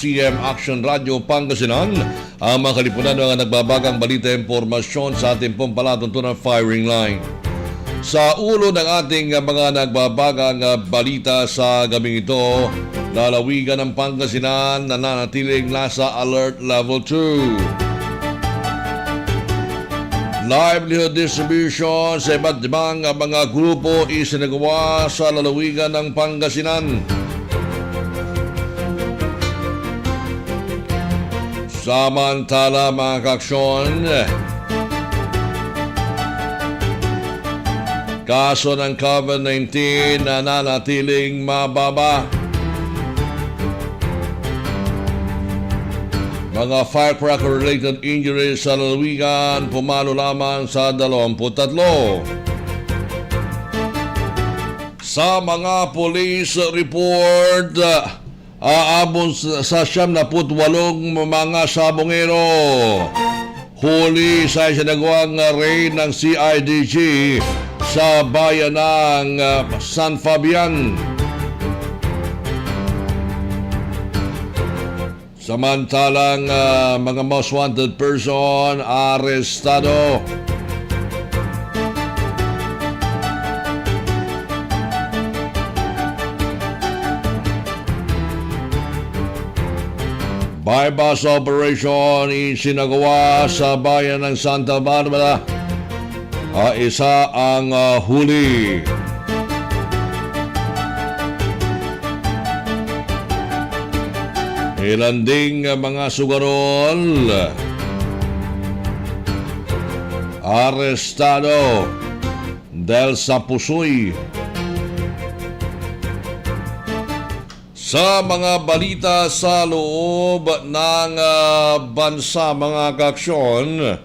CM Action Radio Pangasinan ang mga kalipunan ng nagbabagang balita impormasyon sa ating pong palatuntunan firing line. Sa ulo ng ating mga nagbabagang balita sa gabing ito, lalawigan ng Pangasinan na nanatiling nasa Alert Level 2. Livelihood distribution sa iba't ibang mga grupo isinagawa sa lalawigan ng Pangasinan. Samantala mga kaaksyon, kaso ng COVID-19 na nanatiling mababa. Mga firecracker-related injuries sa lalawigan pumalo lamang sa 23. Sa mga police report, aabot sa 78 mga sabongero. Huli sa isinagawang raid ng CIDG sa bayan ng San Fabian. Samantalang mga most wanted person arestado. Bypass operation isinagawa sa bayan ng Santa Barbara. Isa ang huli. Ilan ding mga sugarol arestado dahil sa pusoy. Sa mga balita sa loob ng bansa mga kaaksyon,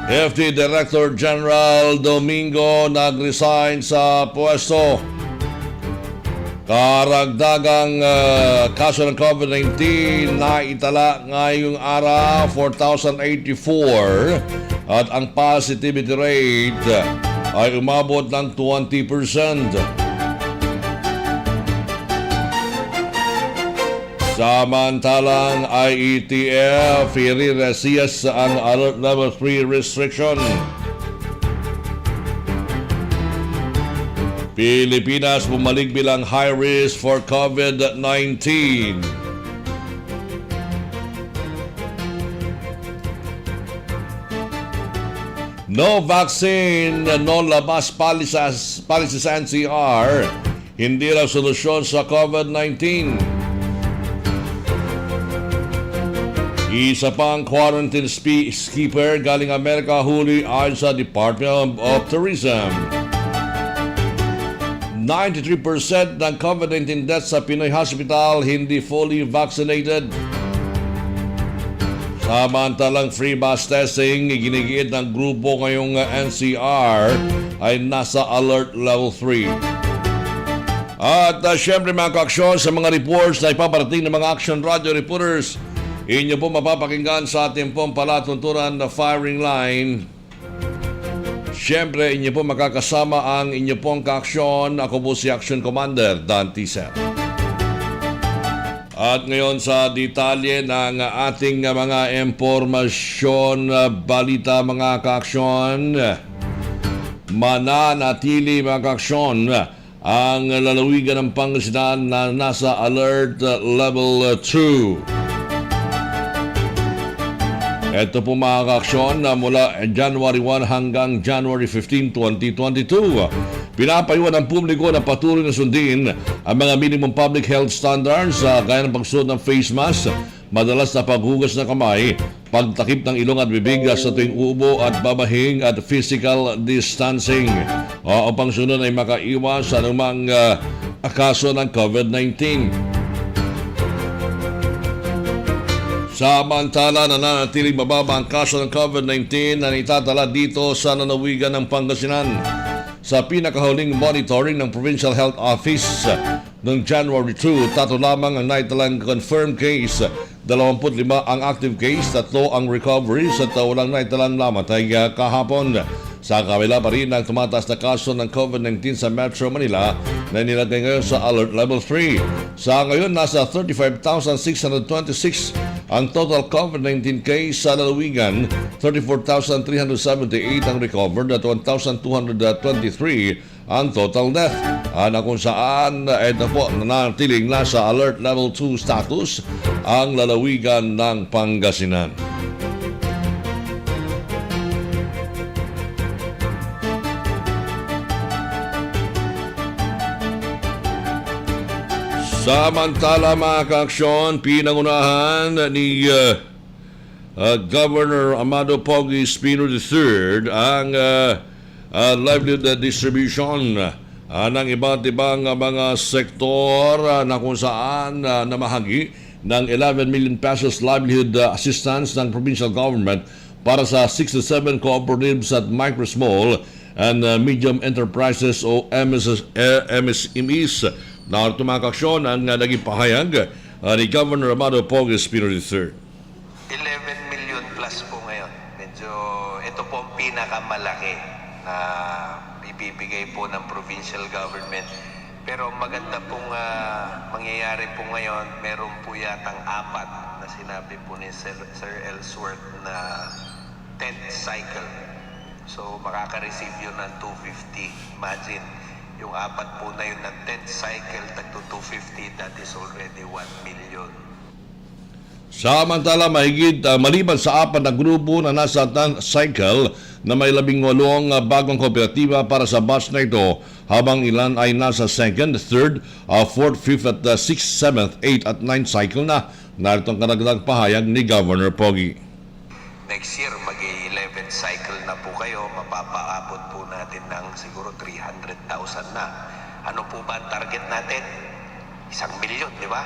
FD Director General Domingo nag-resign sa pwesto. Karagdagang kaso ng COVID-19 na itala ngayong araw 4,084 at ang positivity rate ay umabot ng 20%. Samantalang IETF i-resist ang Alert Level 3 restriction. Pilipinas bumalik bilang high risk for COVID-19. No vaccine, no labas policy sa NCR. Hindi raw solusyon sa COVID-19. Isa pang quarantine skipper galing Amerika huli ayon sa Department of Tourism. 93% ng COVID-19 deaths sa Pinoy Hospital hindi fully vaccinated. Samantalang free mass testing, ginigiit ng grupo ngayong NCR ay nasa Alert Level 3. At syempre mga kaaksyon, sa mga reports na ipaparating ng mga Action Radio reporters, inyo po mapapakinggan sa ating pong palatuntunan na firing line. Siyempre, inyo po makakasama ang inyo pong kaaksyon. Ako po si Action Commander Dan Tiser. At ngayon sa detalye ng ating mga impormasyon, balita mga kaaksyon. Mananatili mga kaaksyon ang lalawigan ng Pangasinan na nasa Alert Level 2. Ito po mga kaaksyon na mula January 1 hanggang January 15, 2022. Pinapayuhan ng publiko na patuloy na sundin ang mga minimum public health standards gaya ng pagsuot ng face mask, madalas na paghugas ng kamay, pagtakip ng ilong at bibig sa tuwing uubo at babahing at physical distancing. Upang sunod ay makaiwas sa anumang kaso ng COVID-19. Samantala, nananatiling mababa ang kaso ng COVID-19 na itatala dito sa lalawigan ng Pangasinan. sa pinakahuling monitoring ng Provincial Health Office noong January 2, tato lamang ang naitalang confirmed case, 25 ang active case, 3 ang recoveries at walang naitalang namatay kahapon. Sa kabila pa rin ang tumataas na kaso ng COVID-19 sa Metro Manila na nilagay ngayon sa Alert Level 3. Sa ngayon, nasa 35,626 ang total COVID-19 case sa lalawigan, 34,378 ang recovered at 1,223 ang total death. Na kung saan ito po nanatiling nasa Alert Level 2 status ang lalawigan ng Pangasinan. Samantala mga kaaksyon, pinangunahan ni Governor Amado Pogi Espino III ang livelihood distribution ng iba't ibang mga sektor na kung saan namahagi ng 11 million pesos livelihood assistance ng provincial government para sa 67 cooperatives at micro, small and medium enterprises o MSMEs. Narito mga kaaksyon ang naging pahayag ni Governor Amado Pogi Espino III. 11 million plus po ngayon. Medyo ito po ang pinakamalaki na ibibigay po ng provincial government. Pero maganda pong mangyayari po ngayon, meron po yatang 4 na sinabi po ni Sir Ellsworth na 10th cycle. So makaka-receive yun ng 250. Imagine, yung 4 po na yun ng 10th cycle, tagto 250, that is already 1 million. Samantala, mahigit maliban sa 4 na grupo na nasa 10th cycle na may 18 bagong kooperatiba para sa batch na ito, habang ilan ay nasa 2nd, 3rd, 4th, 5th at 6th, 7th, 8th at 9th cycle na. Narito ang karagdag pahayag ni Governor Pogi. Next year, mag-11th cycle na po kayo, mapapaabot po natin ng siguro 300,000 na. Ano po ba ang target natin? 1 milyon, di ba?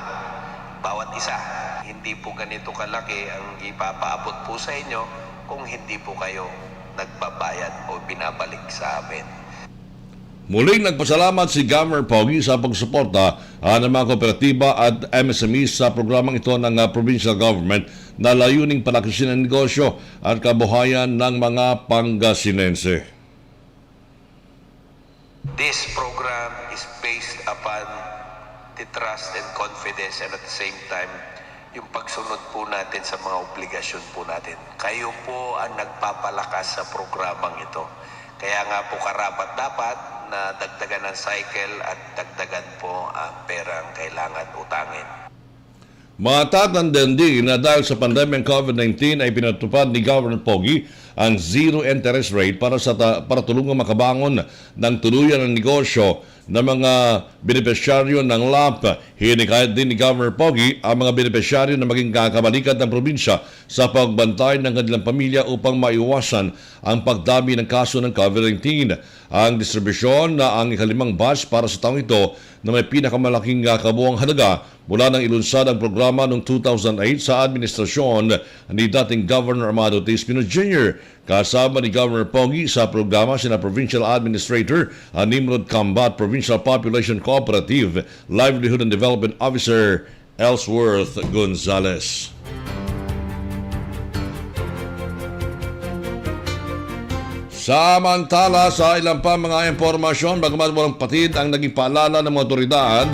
Bawat isa. Hindi po ganito kalaki ang ipapaabot po sa inyo kung hindi po kayo nagbabayad o binabalik sa amin. Muling nagpasalamat si Governor Pogi sa pagsuporta ng mga kooperatiba at MSMEs sa programang ito ng provincial government na layuning palakasin ang negosyo at kabuhayan ng mga Pangasinense. This program is based upon the trust and confidence and at the same time, yung pagsunod po natin sa mga obligasyon po natin. Kayo po ang nagpapalakas sa programang ito. Kaya nga po karapat-dapat na dagdagan ng cycle at dagdagan po ang perang kailangan utangin. Matatandaan din na dahil sa pandemyang COVID-19 ay pinatupad ni Governor Pogi ang zero interest rate para tulungan makabangon ng tuluyan ng negosyo ng mga benepisyaryo ng LAP. Hinikayat din ni Governor Pogi ang mga benepisyaryo na maging kakabalikat ng probinsya sa pagbantay ng kanilang pamilya upang maiwasan ang pagdami ng kaso ng COVID-19. Ang distribusyon na ang ikalimang batch para sa taong ito na may pinakamalaking kabuang halaga mula nang ilunsad ang programa noong 2008 sa administrasyon ni dating Governor Amado T. Espino Jr. Kasama ni Governor Pogi sa programa sina Provincial Administrator Nimrod Cambat, Provincial Population Cooperative Livelihood and Development Officer Ellsworth Gonzales. Samantala, sa ilang pa mga impormasyon, bagamat walang patid ang naging paalala ng mga otoridad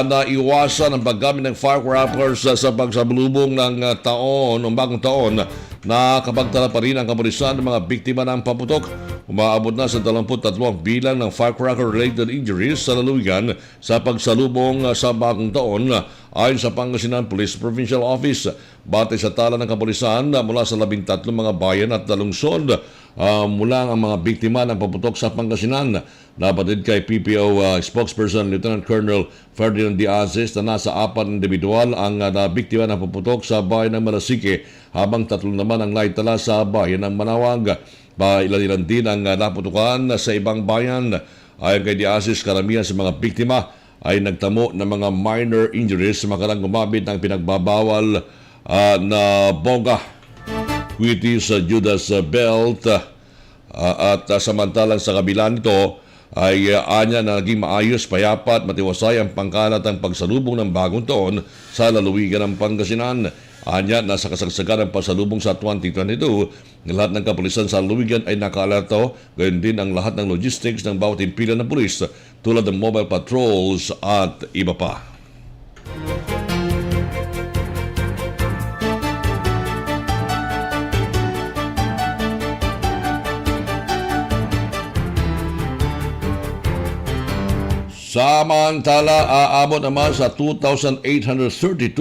na iwasan ang paggamit ng firecrackers sa pagsabalubong ng taon, ng bagong taon, na kapagtala pa rin ang kapulisan ng mga biktima ng paputok. Umaabot na sa 23 bilang ng firecracker-related injuries sa lalawigan sa pagsalubong sa bagong taon ayon sa Pangasinan Police Provincial Office. Batay sa tala ng kapulisan mula sa 13 mga bayan at lungsod, mula ang mga biktima ng paputok sa Pangasinan. Nabatid kay PPO spokesperson Lieutenant Colonel Ferdinand Diazes na nasa 4 individual ang nabiktima ng paputok sa bayan ng Malasike, habang 3 naman ang naitala sa bayan ng Manawag. Ilan-ilan din ang naputukan sa ibang bayan. Ayon kay Diazes, karamihan sa mga biktima ay nagtamo ng mga minor injuries makalang gumamit ng pinagbabawal na boga, which is Judas Belt, Samantalang sa kabila nito ay anya na naging maayos, payapa at matiwasay ang pangkalatang pagsalubong ng bagong taon sa lalawigan ng Pangasinan. Anya, nasa kasagsagan ng pasalubong sa 2022, lahat ng kapulisan sa lalawigan ay nakaalerto, gayon din ang lahat ng logistics ng bawat impilan ng pulis tulad ng mobile patrols at iba pa. Samantala, aabot naman sa 2,832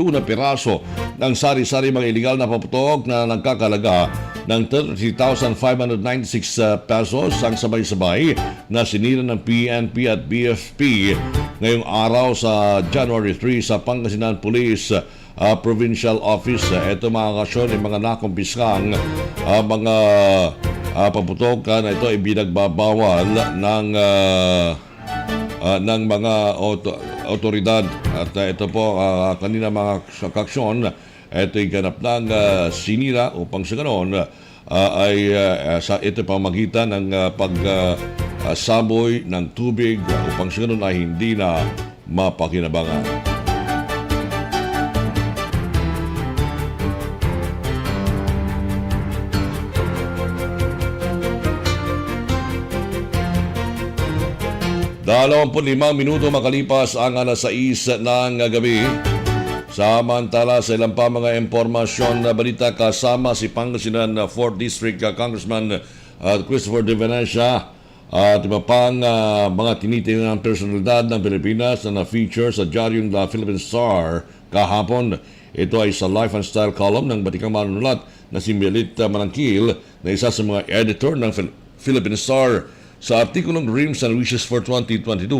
na piraso ng sari-sari mga iligal na paputok na nagkakalaga ng 33,596 pesos ang sabay-sabay na sinira ng PNP at BFP ngayong araw sa January 3 sa Pangasinan Police Provincial Office. Ito mga kasyon ay mga nakumpiskang mga paputok na ito ay binagbabawal ng mga otoridad. At ito po kanina mga kaksyon, ito'y ganap ng sinira upang sa ganoon sa ito pamagitan ng pagsaboy ng tubig upang sa ganoon ay hindi na mapakinabangan. limang minuto makalipas ang alas 6 ng gabi. Samantala sa ilang pa mga impormasyon na balita, kasama si Pangasinan 4th District Congressman Christopher De Venecia at iba pang mga tinitingnan ng personalidad ng Pilipinas na na-feature sa Diaryong The Philippine Star kahapon. Ito ay sa Life and Style column ng batikang manunulat na si Melita Manangkil, na isa sa mga editor ng Philippine Star. Sa artikulong Dreams and Wishes for 2022,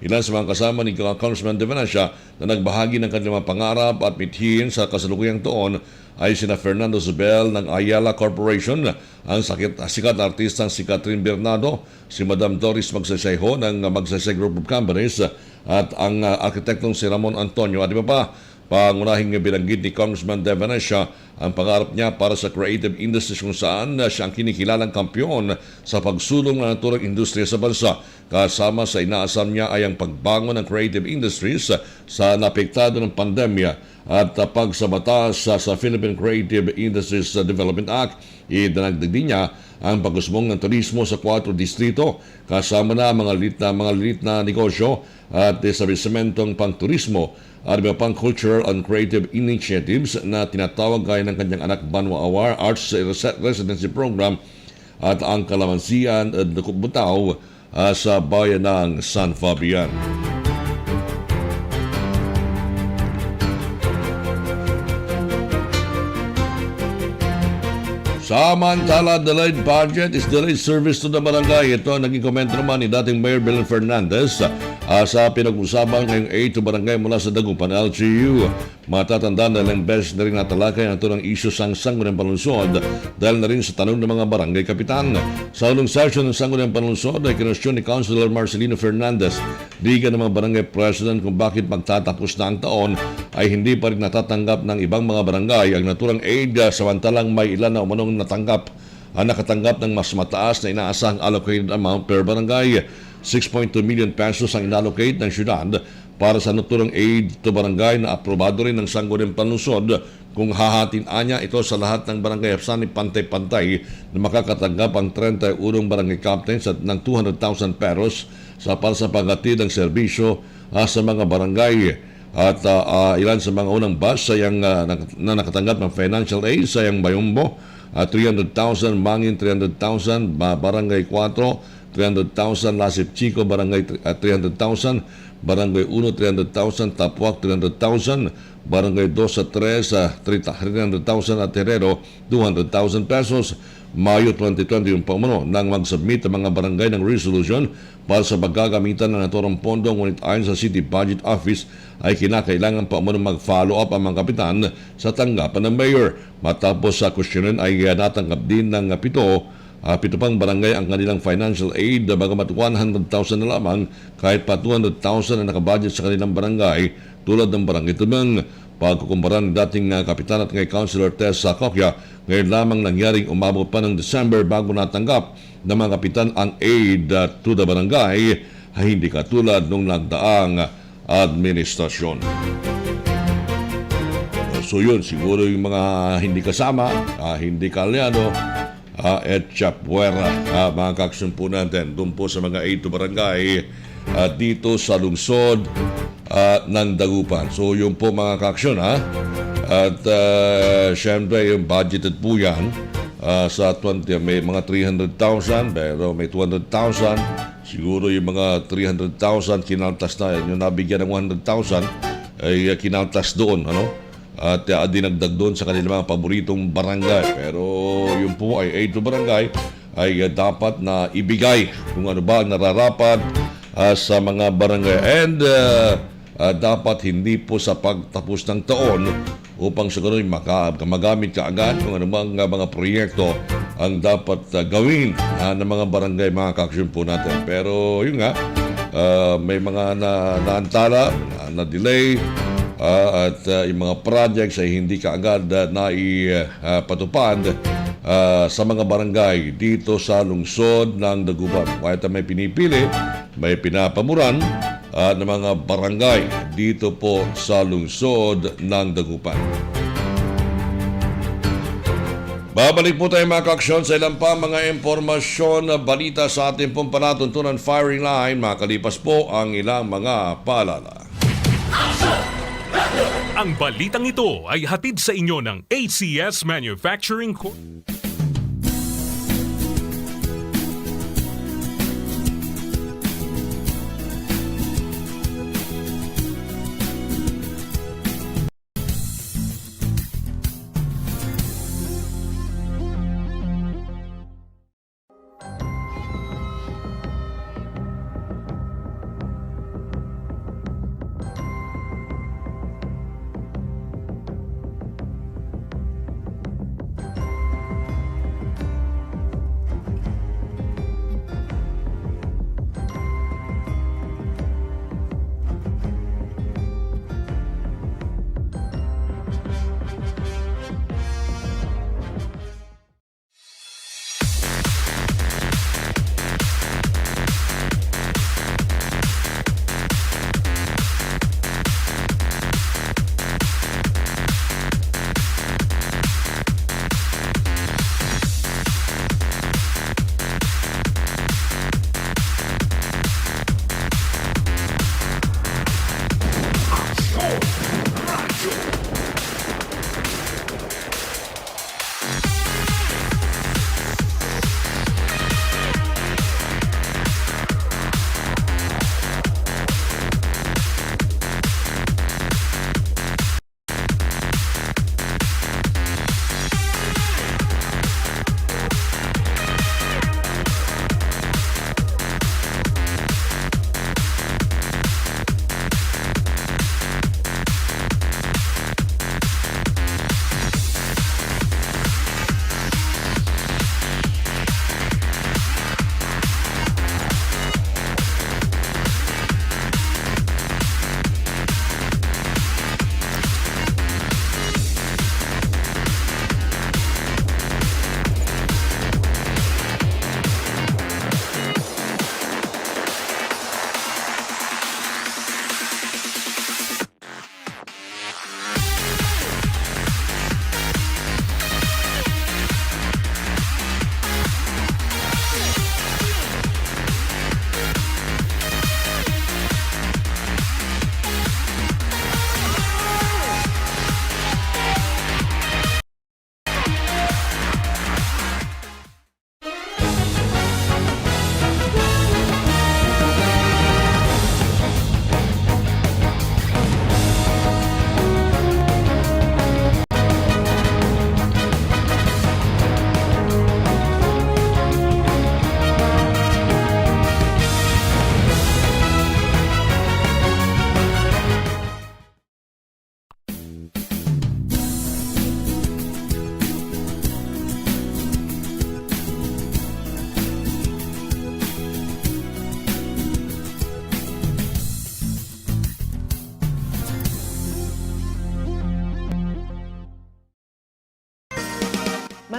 ilan sa mga kasama ni Congressman De Venecia na nagbahagi ng kanilang mga pangarap at mithiin sa kasalukuyang taon ay sina Fernando Zubel ng Ayala Corporation, ang sikat artistang si Catherine Bernardo, si Madam Doris Magsaysayho ng Magsaysay Group of Companies at ang arkitektong si Ramon Antonio at iba pa. Pangunahing binanggit ni Congressman De Venecia ang pangarap niya para sa creative industries kung saan siya ang kinikilalang kampiyon sa pagsulong ng naturang industriya sa bansa. Kasama sa inaasam niya ay ang pagbangon ng creative industries sa napektado ng pandemya at pagsabatas sa Philippine Creative Industries Development Act. Idinagdag din niya ang pag-usbong ng turismo sa 4 distrito, kasama na mga liit na negosyo at establishmentong pang-turismo at iba pang cultural and creative initiatives na tinatawag gaya ng kanyang anak Banwa Awar Arts Residency Program at ang Kalamansian at Butaw sa bayan ng San Fabian. Samantala, delayed budget is delayed service to the barangay. Ito ang naging komento naman ni dating Mayor Belen Fernandez sa pinag-usapan ngayong 8 barangay mula sa Dagupan LGU. Matatandaan na ilang beses na rin natalakay ang tunang isyu sa Sangguniang Panlungsod dahil na rin sa tanong ng mga barangay kapitan. Sa unang session ng Sangguniang Panlungsod ay kinwestiyon ni Councilor Marcelino Fernandez, diga ng mga barangay president, kung bakit magtatapos na ang taon ay hindi pa rin natatanggap ng ibang mga barangay ang naturang aid, samantalang may ilan na umanong nakatanggap ng mas mataas na inaasahang allocated amount per barangay. 6.2 million pesos ang inallocate ng syudad para sa naturang aid to barangay na aprobado rin ng Sangguniang Panlungsod. Kung hahatin niya ito sa lahat ng barangay, hapsani pantay-pantay na makakatanggap ang 31 barangay captains at ng 200,000 pesos para sa paghatid ng serbisyo sa mga barangay. At ilan sa mga unang batch na nakatanggap ng financial aid sa Bayombo, 300,000, Mangin 300,000, Barangay 4 300,000, Lasip Chico Barangay 300,000, Barangay 1 300,000, Tapuac 300,000, Barangay 2 sa 3 300,000 at Herero 200,000 pesos. Mayo 2020 yung pamuno nang mag-submit ang mga barangay ng resolution para sa paggagamitan ng naturang pondo, ngunit ayon sa City Budget Office ay kinakailangan pa umano mag-follow up ang mga kapitan sa tanggapan ng mayor. Matapos sa questionin ay natanggap din ng pito pang barangay ang kanilang financial aid, bagamat 100,000 na lamang kahit pa 200,000 na nakabudget sa kanilang barangay tulad ng Barangay Tumang. Pagkukumpara ng dating kapitan at ngay Councilor Tess Kokya, ngayon lamang nangyaring umabot pa ng December bago natanggap ng mga kapitan ang aid to the barangay ay hindi katulad nung nagdaang administrasyon. So yun, siguro yung mga hindi kasama, hindi kalyano, at chapwera, mga kaksyon po natin doon po sa mga aid to barangay dito sa lungsod ng Dagupan. So yun po mga kaksyon at syempre yung budgeted po yan sa 20, may mga 300,000 pero may 200,000. Siguro yung mga 300,000 kinaltas na yung nabigyan ng 100,000 ay kinaltas doon, at dinagdag doon sa kanilang mga paboritong barangay. Pero yung po ay aid to barangay ay dapat na ibigay kung ano ba ang nararapat sa mga barangay, and dapat hindi po sa pagtapos ng taon upang sa ganun magamit kaagad kung ano mga proyekto ang dapat gawin ng mga barangay, mga kaksyon po natin. Pero yun nga, may mga naantala, na-delay, at yung mga projects ay hindi kaagad naipatupad sa mga barangay dito sa lungsod ng Dagupan. Kaya may pinipili, may pinapamuran ng mga barangay dito po sa lungsod ng Dagupan. Babalik po tayo mga kaksyon sa ilang pa mga impormasyon na balita sa ating pong palatuntunan firing line. Makalipas po ang ilang mga paalala. Ang balitang ito ay hatid sa inyo ng ACS Manufacturing Corp.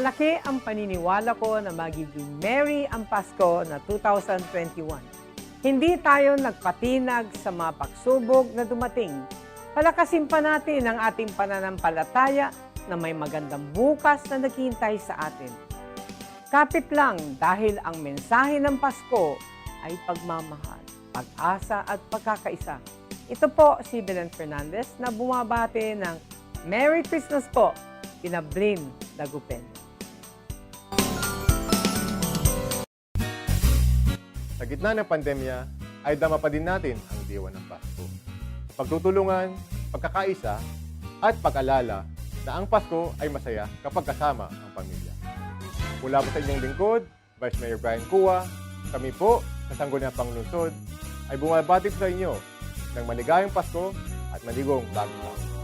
Malaki ang paniniwala ko na magiging merry ang Pasko na 2021. Hindi tayo nagpatinag sa mga pagsubok na dumating. Palakasin pa natin ang ating pananampalataya na may magandang bukas na naghihintay sa atin. Kapit lang dahil ang mensahe ng Pasko ay pagmamahal, pag-asa at pagkakaisa. Ito po si Belen Fernandez na bumabati ng Merry Christmas po, Pinablin Dagupen. Sa gitna ng pandemya, ay dama pa din natin ang diwa ng Pasko. Pagtutulungan, pagkakaisa, at pag-alala na ang Pasko ay masaya kapag kasama ang pamilya. Mula po sa inyong lingkod, Vice Mayor Brian Cua, kami po sa Sangguniang Panglungsod ay bumabati sa inyo ng maligayang Pasko at maligong bagong taon.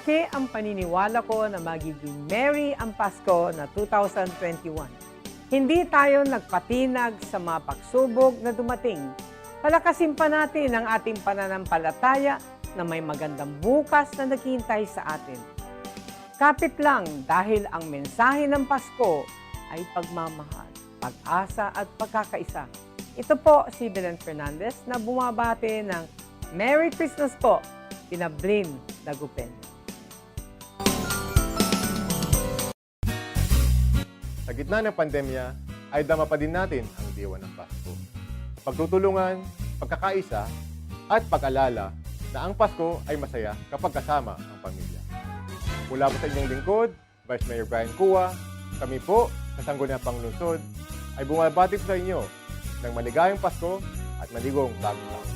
Malaki ang paniniwala ko na magiging merry ang Pasko na 2021. Hindi tayo nagpatinag sa mga pagsubok na dumating. Palakasin pa natin ang ating pananampalataya na may magandang bukas na naghihintay sa atin. Kapit lang dahil ang mensahe ng Pasko ay pagmamahal, pag-asa at pagkakaisa. Ito po si Belen Fernandez na bumabati ng Merry Christmas po, Pinablin Dagupen. Sa gitna ng pandemya, ay dama pa din natin ang diwa ng Pasko. Pagtutulungan, pagkakaisa, at pag-alala na ang Pasko ay masaya kapag kasama ang pamilya. Mula po sa inyong lingkod, Vice Mayor Brian Cua, kami po sa Sangguniang Panglungsod ay bumabati sa inyo ng maligayang Pasko at maligong bagong taon.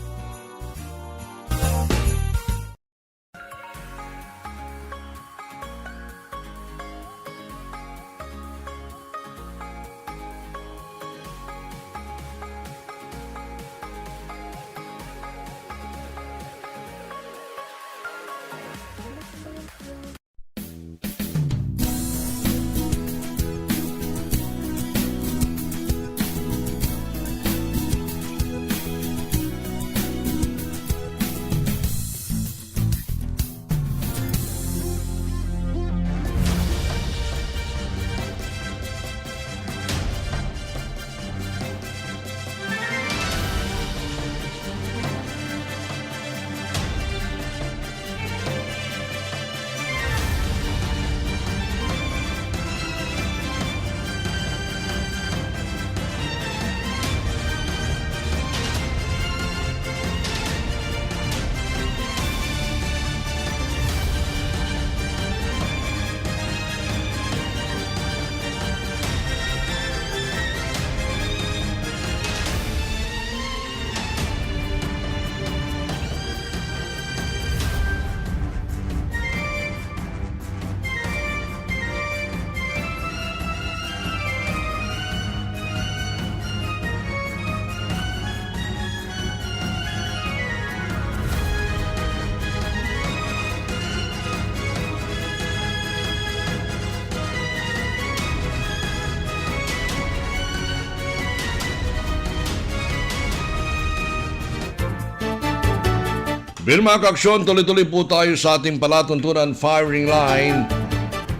Bilang mga kaaksyon, tuloy-tuloy po tayo sa ating palatuntunan firing line.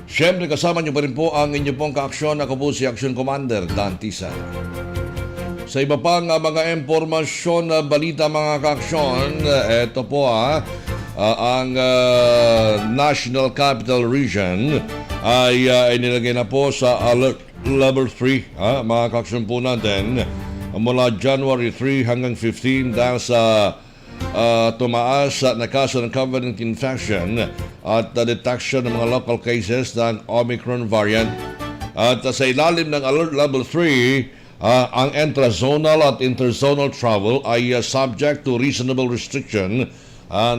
Siyempre, kasama niyo pa rin po ang inyo pong kaaksyon. Ako po si Action Commander Dan Tisa. Sa iba pang mga impormasyon na balita mga kaaksyon, ito po ang National Capital Region ay inilagay na po sa Alert Level 3. Mga kaaksyon po natin, mula January 3 hanggang 15 dahil sa tumaas na kaso ng COVID-19 infection at detection ng mga local cases ng Omicron variant. At sa ilalim ng Alert Level 3, ang intra-zonal at interzonal travel ay subject to reasonable restriction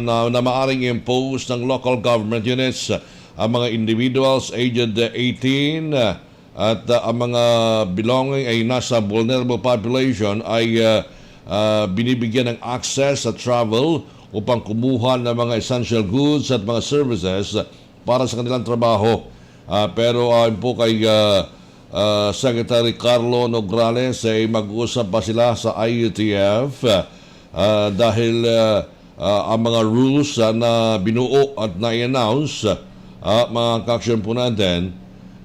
na maaaring impose ng local government units. Ang mga individuals aged 18 at ang mga belonging ay nasa vulnerable population ay binibigyan ng access sa travel upang kumuha ng mga essential goods at mga services para sa kanilang trabaho. Pero po kay Secretary Carlo Nograles ay mag-uusap pa sila sa IUTF dahil ang mga rules na binuo at na-announce mga kaaksyon po natin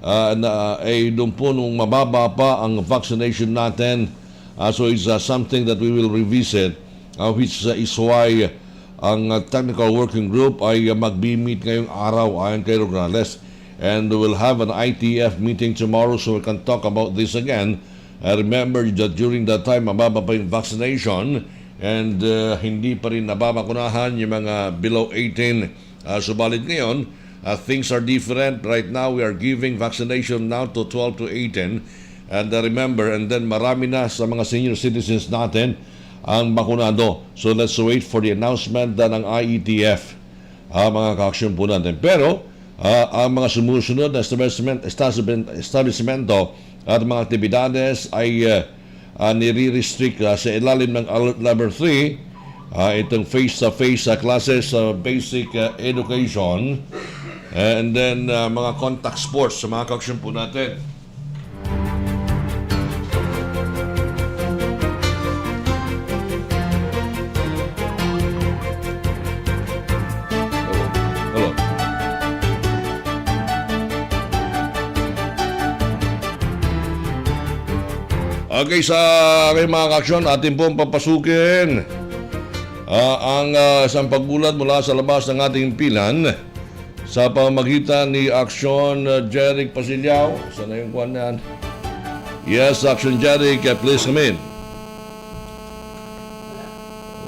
ay doon po nung mababa pa ang vaccination natin. So it's something that we will revisit, which is why ang technical working group ay mag-meet ngayong araw ayon kay Nograles. And we'll have an ITF meeting tomorrow so we can talk about this again. Remember that during that time, mababa pa yung vaccination and hindi pa rin nababakunahan yung mga below 18. Subalit ngayon, things are different. Right now, we are giving vaccination now to 12 to 18. And remember, and then marami na sa mga senior citizens natin ang bakunado. So let's wait for the announcement ng IETF, mga kaaksyon po natin. Pero, ang mga sumusunod na establishmento at mga aktibidades ay nire-restrict sa ilalim ng Alert Level 3 itong face-to-face classes sa basic education, and then mga contact sports sa mga kaksyon po natin. Hello. Okay, sa aking mga kaksyon, atin pong papasukin ang isang pagbulat mula sa labas ng ating pilan sa pamamagitan ni Aksyon Jeric Pasilyao. Saan na yung kuwan na yan? Yes, Aksyon Jeric, please come in.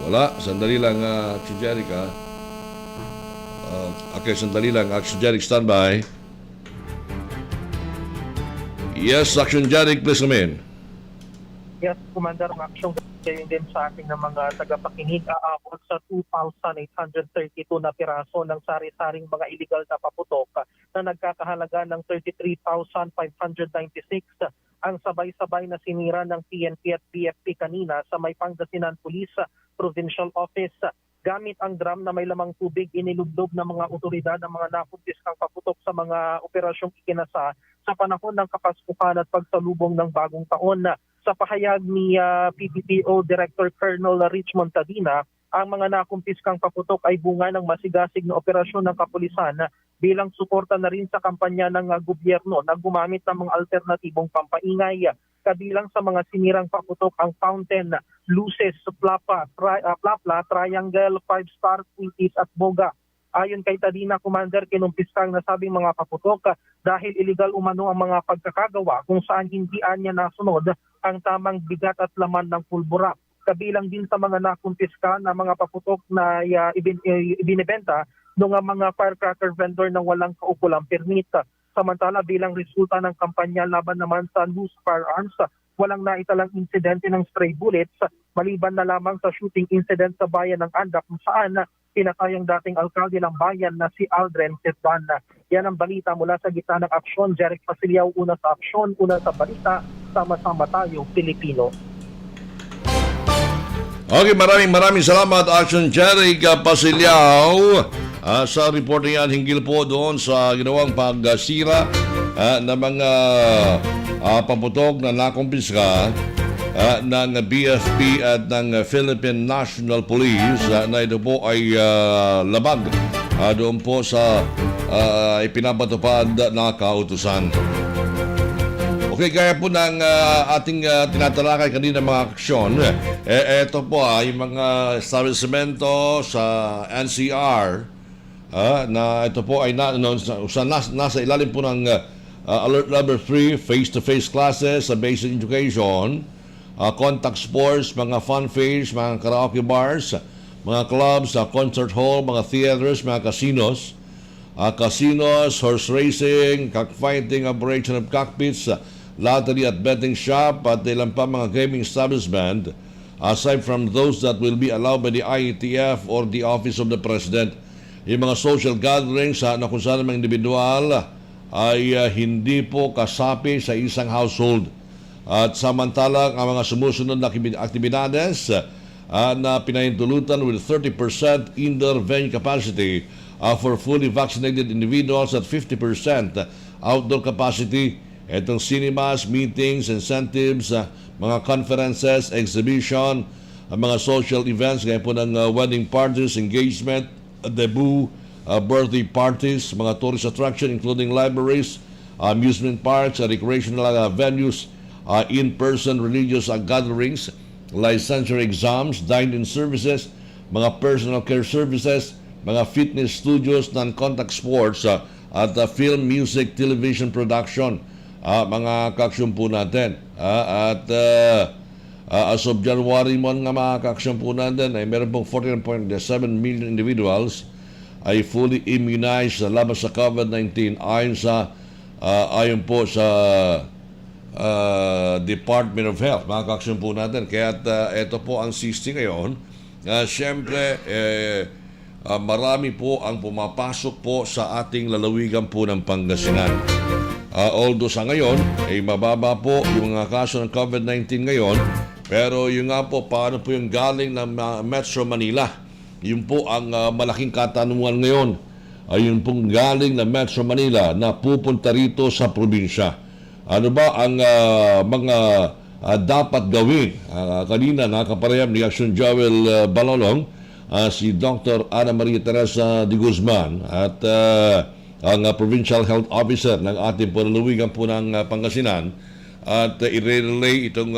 Wala, sandali lang, Aksyon Jeric, ha? Okay, sandali lang, Aksyon Jeric, standby. Yes, Aksyon Jeric, please come in. Yes, Commander, ang aksyong gayon din sa ating ng mga tagapakinig aabot sa 2,832 na piraso ng sari-saring mga illegal na paputok na nagkakahalaga ng 33,596 ang sabay-sabay na sinira ng PNP at BFP kanina sa may Pangasinan Police Provincial Office. Gamit ang drum na may lamang tubig, inilublob ng mga otoridad ang mga nakumpiskang paputok sa mga operasyong ikinasa sa panahon ng Kapaskuhan at pagsalubong ng bagong taon. Sa pahayag ni PPPO Director Colonel Richmond Tadina, ang mga nakumpiskang paputok ay bunga ng masigasig na operasyon ng kapulisan bilang suporta na rin sa kampanya ng gobyerno na gumamit ng mga alternatibong pampaingay. Kabilang sa mga sinirang paputok ang fountain, luces, plapla, triangle, 5-star, quinties at boga. Ayon kay Tadina, Commander, kinumpiska ang nasabing mga paputok dahil illegal umano ang mga pagkakagawa kung saan hindi anya nasunod ang tamang bigat at laman ng pulbura. Kabilang din sa mga nakumpiska na mga paputok na ibinibenta ng mga firecracker vendor na walang kaukulang permit. Samantala, bilang resulta ng kampanya laban naman sa loose firearms, walang naitalang insidente ng stray bullets maliban na lamang sa shooting incident sa bayan ng Andak kung saan pinatay ang dating alkalde ng bayan na si Aldren Setban. Yan ang balita mula sa gitna ng aksyon. Jeric Pasilyao, una sa aksyon, una sa balita. Sama-sama tayo, Pilipino. Okay, maraming salamat, Action Jeric Pasilyao, sa reporting yan hinggil po doon sa ginawang pagsira ng mga paputok na nakumpiska ng BFP at ng Philippine National Police na ito po ay labag doon po sa ipinapatupad na kautusan. Okay, gaya po ng ating tinatalakay kanina mga aksyon, ito po ay mga establishmento sa NCR na ito po ay nasa ilalim po ng Alert Number 3, face-to-face classes sa basic education, contact sports, mga fun fairs, mga karaoke bars, mga clubs, concert hall, mga theaters, mga casinos, horse racing, cockfighting, operation of cockpits, lottery at betting shop, at ilan pa mga gaming establishment, aside from those that will be allowed by the IETF or the Office of the President. Yung mga social gatherings na kung saan mga individual ay hindi po kasapi sa isang household. At samantalang ang mga sumusunod na aktibidades na pinahintulutan with 30% indoor venue capacity for fully vaccinated individuals at 50% outdoor capacity. Itong cinemas, meetings, incentives, mga conferences, exhibition, mga social events, gaya po ng wedding parties, engagement, debut, birthday parties, mga tourist attraction including libraries, amusement parks, recreational venues, in-person religious gatherings, licensure exams, dine-in services, mga personal care services, mga fitness studios, non-contact sports, at film, music, television production. Mga kaksyon po natin. As of January 1 nga mga kaksyon po natin ay meron pong 14.7 million individuals ay fully immunized sa laban sa COVID-19 ayon po sa Department of Health, mga kaksyon po natin. Kaya ito po ang 60 ngayon. Siyempre, marami po ang pumapasok po sa ating lalawigan po ng Pangasinan. Although sa ngayon ay mababa po yung mga kaso ng COVID-19 ngayon, Pero yung nga po, paano po yung galing ng Metro Manila? Yun po ang malaking katanungan ngayon. Ayun pong galing ng Metro Manila na pupunta rito sa probinsya. Ano ba ang mga dapat gawin? Kanina nakaparehab ni Action Joel Balolong, si Dr. Ana Maria Teresa de Guzman at ang Provincial Health Officer ng ating panlalawigan po ng Pangasinan, at i-relay itong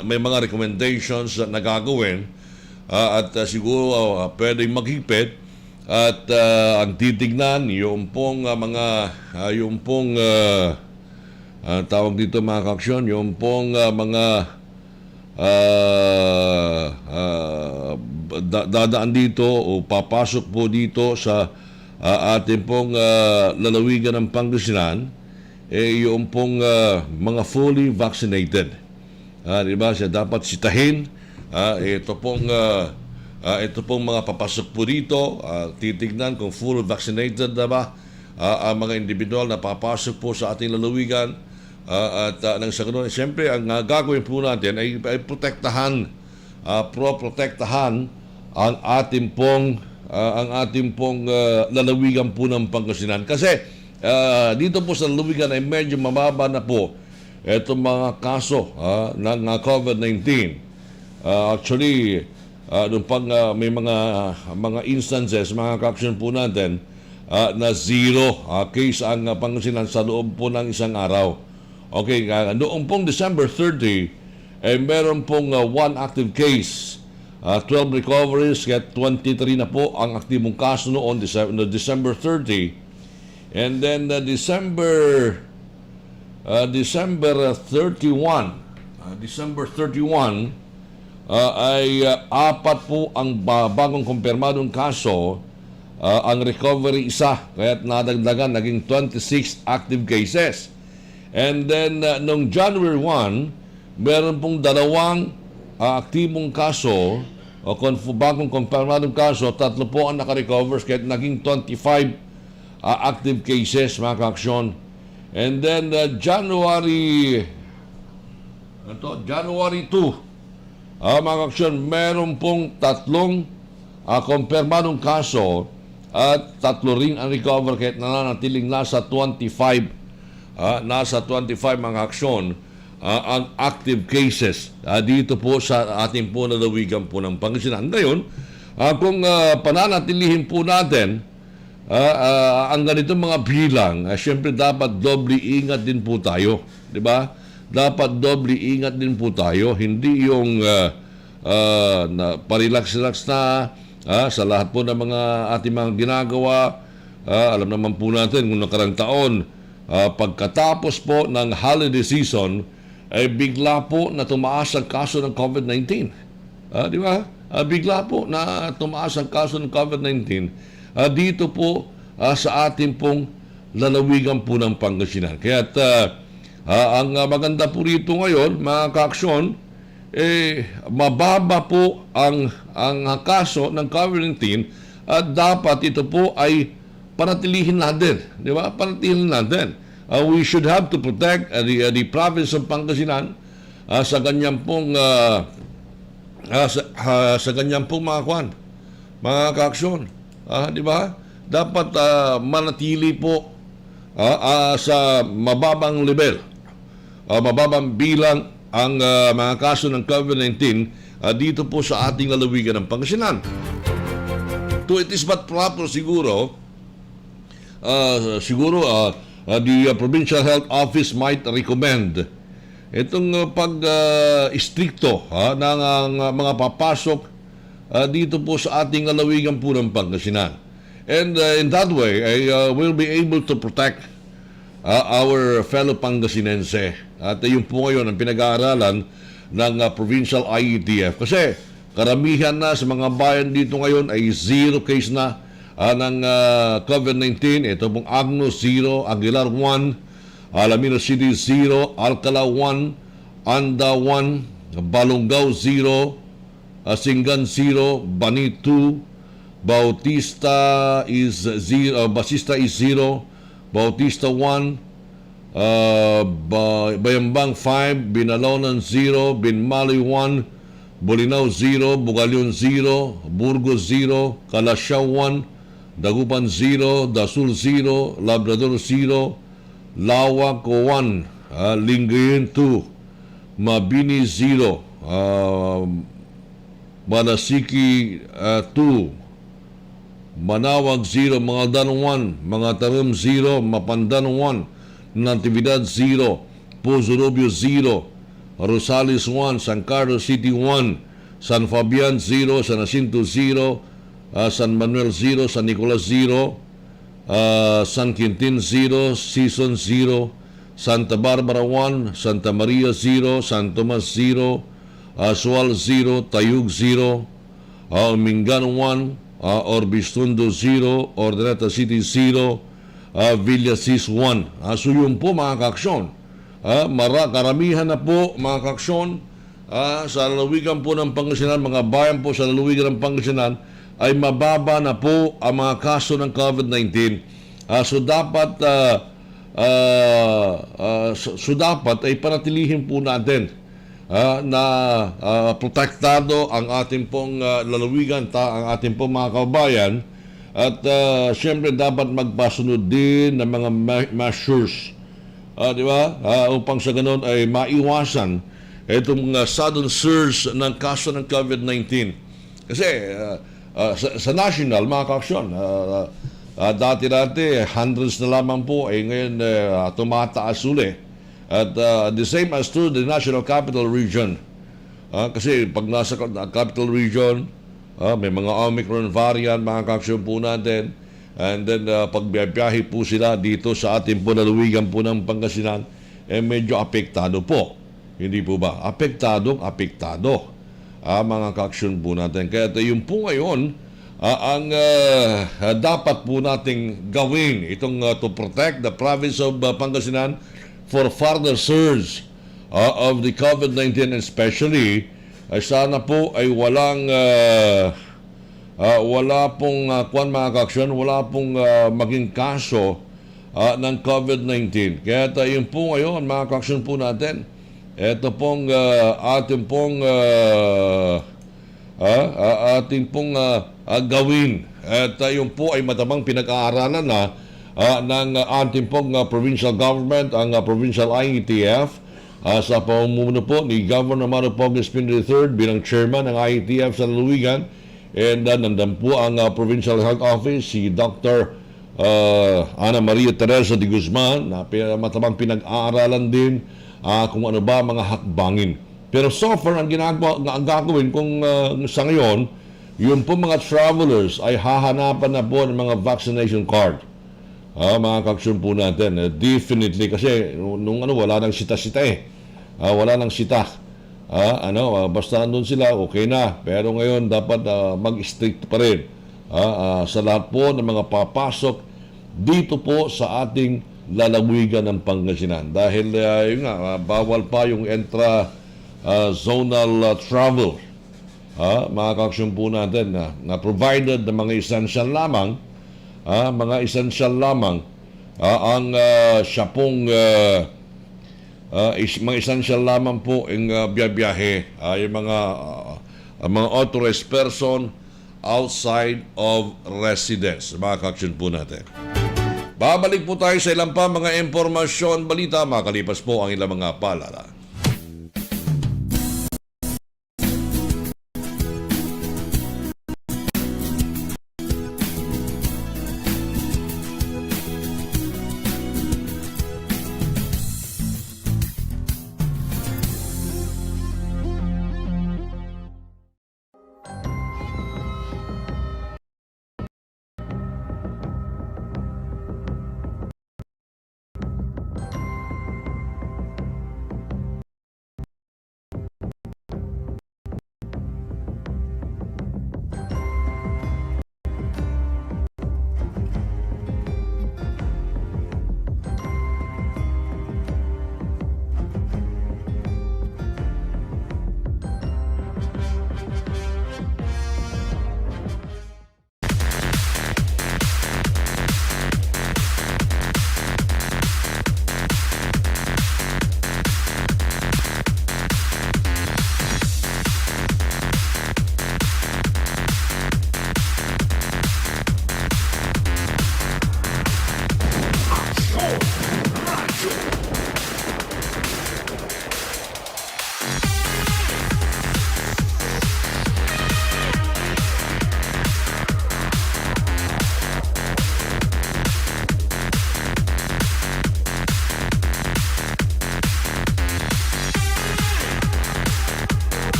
may mga recommendations na gagawin at siguro pwedeng maghigpit at ang titignan yung pong tawag dito mga kaksyon, yung pong mga dadaan dito o papasok po dito sa ating pong lalawigan ng Pangasinan, yung pong mga fully vaccinated. Diba? Siya dapat sitahin. Ito pong mga papasok po dito, titignan kung fully vaccinated na ba ang mga individual na papasok po sa ating lalawigan. At nang sa ganun, siyempre, ang gagawin po natin ay protektahan, ang ating pong lalawigan po ng Pangasinan. Kasi dito po sa lalawigan ay medyo mababa na po itong mga kaso ng COVID-19. Actually, nung pag may mga instances, mga kaksyon po natin, na zero case ang Pangasinan sa loob po ng isang araw. Okay, noong pong December 30, meron pong 1 active case, 12 recoveries, kaya 23 na po ang aktibong kaso noon December 30. And then December 31 ay 4 po ang bagong kumpirmadong kaso, ang recovery isa, kaya nadagdagan, naging 26 active cases. And then noong January 1, meron pong 2 aktibong kaso o bagong kumpirmadong kaso, 3 po ang nakarecover, kaya naging 25 active cases, mga kaaksyon. And then January 2, mga kaaksyon, meron pong 3 kumpirmadong kaso at 3 ring ang recover, kahit nananatiling nasa 25 mga kaaksyon ang active cases dito po sa ating po lalawigan po ng Pangasinan. Ngayon, kung pananatilihin po natin ang ganitong mga bilang, siyempre dapat doble ingat din po tayo, di ba? Dapat doble ingat din po tayo, hindi yung parelax-relax na sa lahat po ng mga ating mga ginagawa. Alam naman po natin kung nakarang taon, pagkatapos po ng holiday season, ay bigla po na tumaas ang kaso ng COVID-19. Di ba? Bigla po na tumaas ang kaso ng COVID-19 dito po sa ating pong lalawigan po ng Pangasinan. Kaya ang maganda po rito ngayon, mga kaaksyon, mababa po ang kaso ng COVID-19 at dapat ito po ay panatilihin natin. Di ba? Panatilihin natin. We should have to protect the province of Pangasinan sa ganyan pong mga kaaksyon. Di ba? Dapat manatili po sa mababang level, mababang bilang ang mga kaso ng COVID-19 dito po sa ating lalawigan ng Pangasinan. It is but proper siguro, the Provincial Health Office might recommend itong pag-istrikto ng mga papasok dito po sa ating lalawigan po ng Pangasinan. And in that way, we'll be able to protect our fellow Pangasinense. At yun po ngayon ang pinag-aaralan ng Provincial IETF. Kasi karamihan na sa mga bayan dito ngayon ay 0 case na ng COVID-19. Ito pong Agnos 0, Aguilar 1, Alaminos City 0, Alcala 1, Anda 1, Balongao 0, Singan 0, Bani 2, Bautista is 0, Basista is 0, Bautista 1, Bayambang 5, Binalonan 0, Binmali 1, Bolinao 0, Bugalyon 0, Burgos 0, Kalasyaw 1, Dagupan 0, Dasul 0, Labrador 0, Lawak 1, Lingayen 2, Mabini 0, Manasiki 2, Manawag 0, Mangaldan 1, Mangatarem 0, Mapandan 1, Natividad 0, Puso Rubio 0, Rosales 1, San Carlos City 1, San Fabian 0, San Jacinto 0, San Manuel 0, San Nicolas 0, San Quintin 0, Season 0, Santa Barbara 1, Santa Maria 0, San Tomas 0, Sual 0, Tayug 0, Mingan 1, Orbistondo 0, Ordaneta City 0, Villa Cis 1. So yun po mga kaaksyon. Karamihan na po mga kaaksyon sa lalawigan po ng Pangasinan, mga bayan po sa lalawigan ng Pangasinan ay mababa na po ang mga kaso ng COVID-19. So dapat ay panatilihin po natin na protektado ang ating pong lalawigan, ang ating pong mga kababayan. At siyempre dapat magpasunod din ng mga measures, di ba? Upang sa ganun ay maiwasan itong sudden surge ng kaso ng COVID-19. Kasi sa national, mga kaaksyon, dati hundreds na lamang po, ngayon tumataas uli. At the same as to the National Capital Region. Kasi pag nasa Capital Region, may mga Omicron variant, mga kaaksyon po natin. And then, pag biyahe po sila dito sa ating po lalawigan po ng Pangasinan, medyo apektado po. Hindi po ba? Apektado. Mga kaaksyon po natin. Kaya yun po ngayon, ang dapat po nating gawin itong to protect the province of Pangasinan for further surge of the COVID-19, especially ay sana po ay wala pong mga kaaksyon, wala pong maging kaso ng COVID-19. Kaya yun po ngayon, mga kaaksyon po natin, ito pong ating pong gawin. At yun po ay matamang pinag-aaralan na ng ating pong provincial government, ang provincial IETF, sa pamumuno po ni Governor Mario Pogo Espino III bilang chairman ng IETF sa lalawigan. And nandan po ang Provincial Health Office, si Dr. Ana Maria Teresa de Guzman, na matamang pinag-aaralan din kung ano ba mga hakbangin. Pero so far, ang gagawin kung sa ngayon, yun po mga travelers ay hahanapan na po ng mga vaccination card. Mga kaaksyon po natin, definitely, kasi nung wala nang sita-sita wala nang sita. Basta nandun sila, okay na. Pero ngayon, dapat mag-strict pa rin sa lahat po ng mga papasok dito po sa ating lalawigan ng Pangasinan. Dahil yun nga, bawal pa yung zonal travel. Mga kaaksyon po natin na provided na mga essential lamang, ang siya pong mga essential lamang po ang biyahe, yung mga authorized person outside of residence. Mga kaaksyon po natin. Babalik po tayo sa ilang pa mga impormasyon, balita, makalipas po ang ilang mga paalala.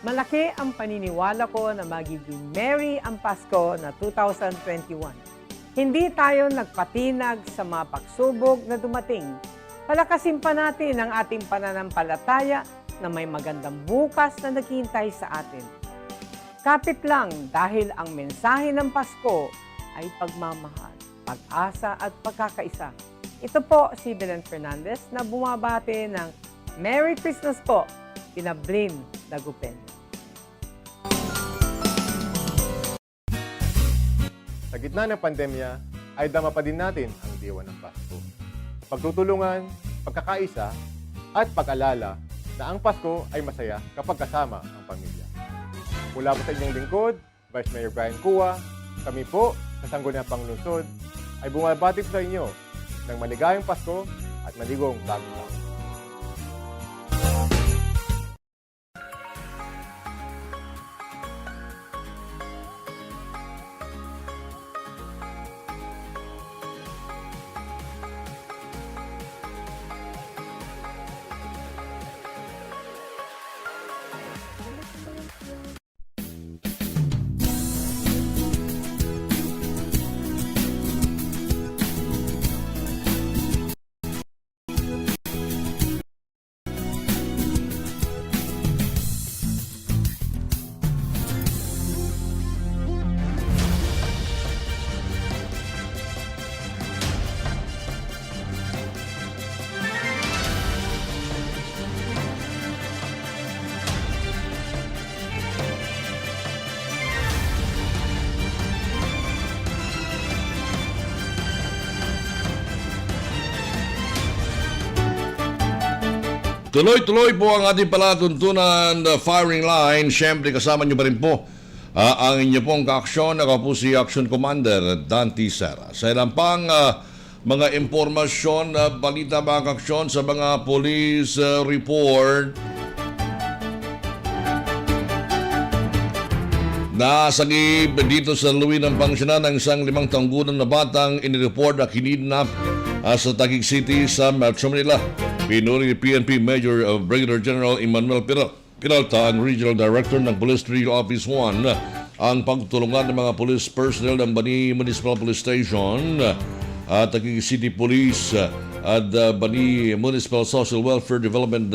Malaki ang paniniwala ko na magiging merry ang Pasko na 2021. Hindi tayo nagpatinag sa mga pagsubok na dumating. Palakasin pa natin ang ating pananampalataya na may magandang bukas na naghihintay sa atin. Kapit lang dahil ang mensahe ng Pasko ay pagmamahal, pag-asa at pagkakaisa. Ito po si Belen Fernandez na bumabati ng Merry Christmas po, Pinablin Dagupen. Sa gitna ng pandemya, ay dama pa din natin ang diwa ng Pasko. Pagtutulungan, pagkakaisa, at pag-alala na ang Pasko ay masaya kapag kasama ang pamilya. Mula po sa inyong lingkod, Vice Mayor Brian Cua, kami po sa Sangguniang Panglungsod ay bumabati sa inyo ng maligayang Pasko at maligong bagong taon. Tuloy-tuloy po ang ating palatuntunan firing line. Siyempre kasama nyo pa rin po ang inyo pong kaaksyon. Ako po si Action Commander Dante Serra. Sa ilang pang mga impormasyon, balita mga kaaksyon sa mga police report. Nasagip dito sa Luwi ng Pangsyonan ng isang 5 taong gulang na batang inireport na kinidnap sa Taguig City sa Metro Manila. Pinuri ni PNP Major Brigadier General Emmanuel Peralta, ang Regional Director ng Police Regional Office 1, ang pagtulungan ng mga police personnel ng Bani Municipal Police Station, Taguig City Police at Bani Municipal Social Welfare Development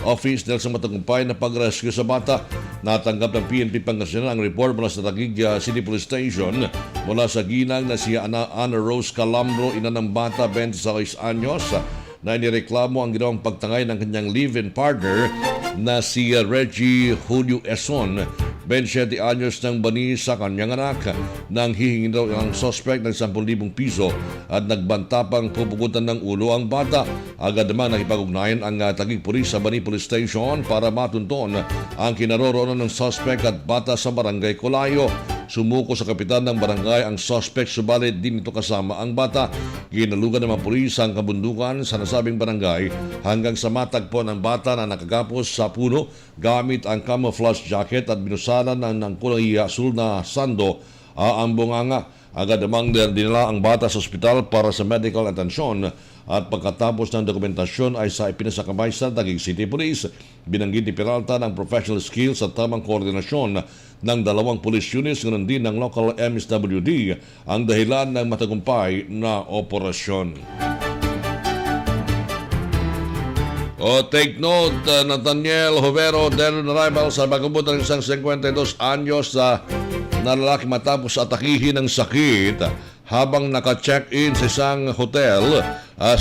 Office dahil sa matagumpay na pag-rescue sa bata. Natanggap ng PNP Pangasinan ang report mula sa Taguig City Police Station mula sa ginang na si Ana Rose Calambro, ina ng bata, 26 anyos, na inireklamo ang ginawang pagtangay ng kanyang live-in partner na si Reggie Julio Eson, 27 anyos ng Bani, sa kanyang anak, nang hihingin daw ang suspect ng 10,000 piso at nagbanta pang pupugutan ng ulo ang bata. Agad naman nakipag-ugnayan ang Taguig Police sa Bani Police Station para matunton ang kinaroroonan ng suspect at bata sa Barangay Colayo. Sumuko sa kapitan ng barangay ang suspect, subalit din ito kasama ang bata. Ginalugan ng mga pulis ang kabundukan sa nasabing barangay hanggang sa matagpo ng bata na nakagapos sa puno gamit ang camouflage jacket at binusalan ng kulay asul na sando ang bunganga. Agad namang dinala ang bata sa ospital para sa medical atensyon at pagkatapos ng dokumentasyon ay sa ipinasakamay sa Taguig City Police. Binanggit ni Peralta ng professional skills at tamang koordinasyon ng 2 police units, ganoon din ng local MSWD ang dahilan ng matagumpay na operasyon. Take note, Nathaniel Hovero, dead on arrival sa pagkabutan ng isang 52 anyos na lalaki matapos atakihin ng sakit habang naka-check-in sa isang hotel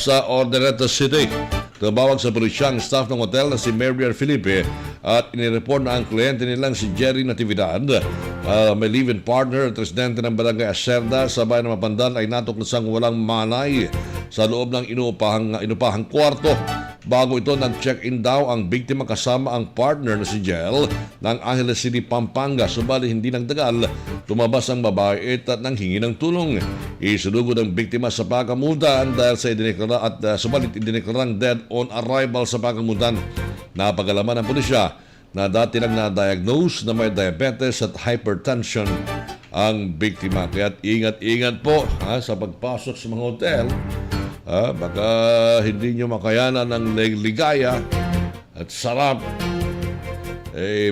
sa Ordaneta City. Tumawag sa pulisya ang staff ng hotel na si Marian Felipe at inireport na ang kliyente nilang si Jerry Natividad, may live-in partner at residente ng Barangay Acerda sa bayan ng Mapandan, ay natuklasang walang malay sa loob ng inupahang kwarto. Bago ito, nag-check-in daw ang biktima kasama ang partner na si Jel ng Angeles City, Pampanga. Subalit hindi nagtagal, tumabas ang babae at nanghingi ng tulong. Isunugod ang biktima sa pagkamutan dahil sa subalit idineklarang dead on arrival sa pagkamutan. Napagalaman ng pulisya na dati lang na-diagnose na may diabetes at hypertension ang biktima. Kaya ingat-ingat po sa pagpasok sa mga hotel. Baka hindi nyo makayanan ng ligaya at sarap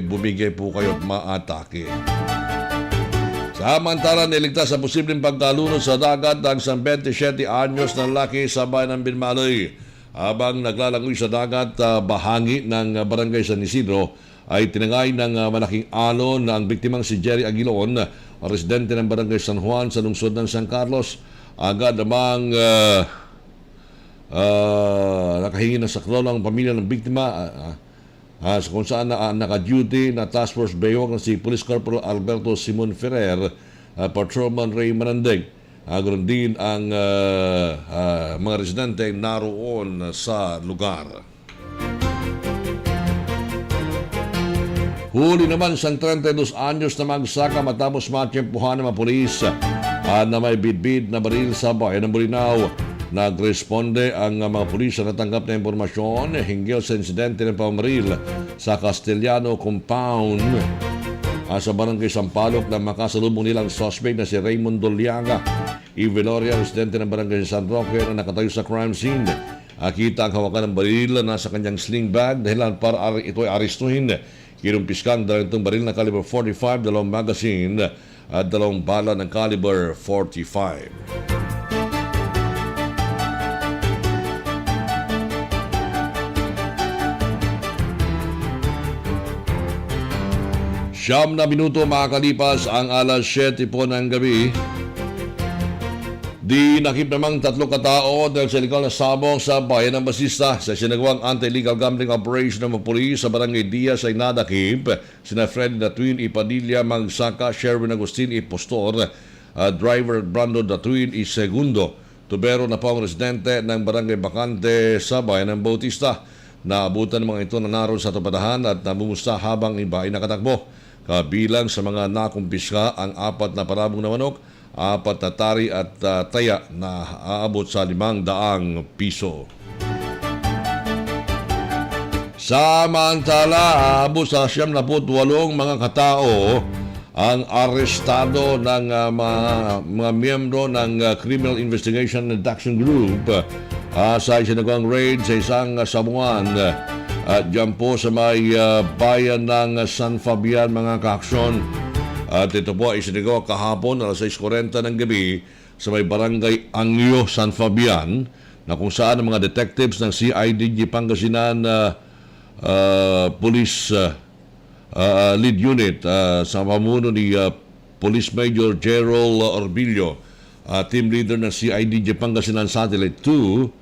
bumigay po kayo at maatake. Samantala, niligtas sa posibleng pagkalunod sa dagat ang isang 27 anyos na lalaki sa bayan ng Binmaloy. Habang naglalangoy sa dagat, bahagi ng barangay San Isidro, ay tinangay ng malaking alon na ang biktimang si Jerry Aguilon, residente ng barangay San Juan sa lungsod ng San Carlos. Agad namang nakahingi ng saklaw ang pamilya ng biktima kung saan naka-duty na Task Force Baywalk na si Police Corporal Alberto Simon Ferrer, Patrolman Ray Manandeg. Ganoon din ang mga residente naroon sa lugar. Huli naman siyang 32 anyos na magsaka matapos matiyempuhan ng mga pulis na may bidbid na baril sa bayan ng Bolinao. Nagresponde ang mga pulis na natanggap na impormasyon hinggil sa insidente ng pamaril sa Castellano Compound sa barangay Sampaloc na makasalubong nilang suspect na si Raymond Doliaga, Iveloria, residente ng barangay San Roque na nakatayo sa crime scene. Kita ang hawakan ng baril na sa kanyang sling bag dahilan para ito ay arestuhin. Kinumpiskan dahil itong baril na caliber 45, 2 magazine at 2 bala ng caliber 45. Siyam na minuto makakalipas ang alas 7 po ng gabi. Dinakip namang 3 katao dahil sa illegal na sabong sa bayan ng Basista. Sa sinagawang anti-illegal gambling operation ng mga pulis sa barangay Diaz ay nadakip sina Fred Datuin Ipadilla Magsaka, Sherwin Agustin Ipostor, driver Brando Datuin Segundo, tubero na po ang residente ng barangay Bacante sa bayan ng Bautista. Naabutan ng mga ito na naroon sa tupadahan at namumusta habang iba ay nakatakbo. Kabilang sa mga nakumpiska ang 4 na parabong na manok, 4 na tari at taya na aabot sa 500 piso. Samantala, aabot sa 78 mga katao ang arestado ng mga miyembro ng Criminal Investigation and Action Group sa isinagawang raid sa isang samuan diyan po sa may bayan ng San Fabian, mga kaaksyon. At ito po ay isinagawa kahapon alas 6:40 ng gabi sa may barangay Angyo, San Fabian, na kung saan ang mga detectives ng CIDG Pangasinan Police Lead Unit sa pamuno ni Police Major Gerald Orbillo, team leader ng CIDG Pangasinan Satellite 2,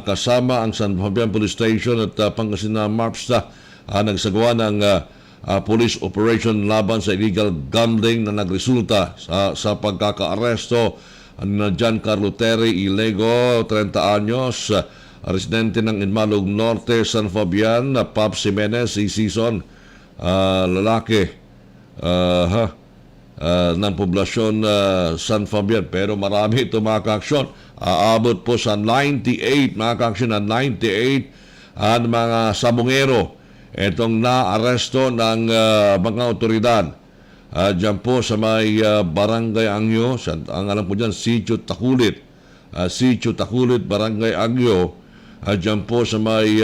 kasama ang San Fabian Police Station at Pangasinan MARPSTA, nagsagawa ng police operation laban sa illegal gambling na nagresulta sa pagkakaaresto ni Giancarlo Terry Ilego, 30 anyos, residente ng Inmalog Norte, San Fabian, Pops Jimenez, season, lalaki ng poblasyon San Fabian. Pero marami ito mga kaaksyon. Aabot po sa 98 mga kaaksyon, na 98 ang mga sabongero itong naaresto ng mga otoridad. Diyan po sa may Barangay Angyo, ang alam po dyan, Sitio Takulit. Sitio Takulit, Barangay Angyo. Diyan po sa may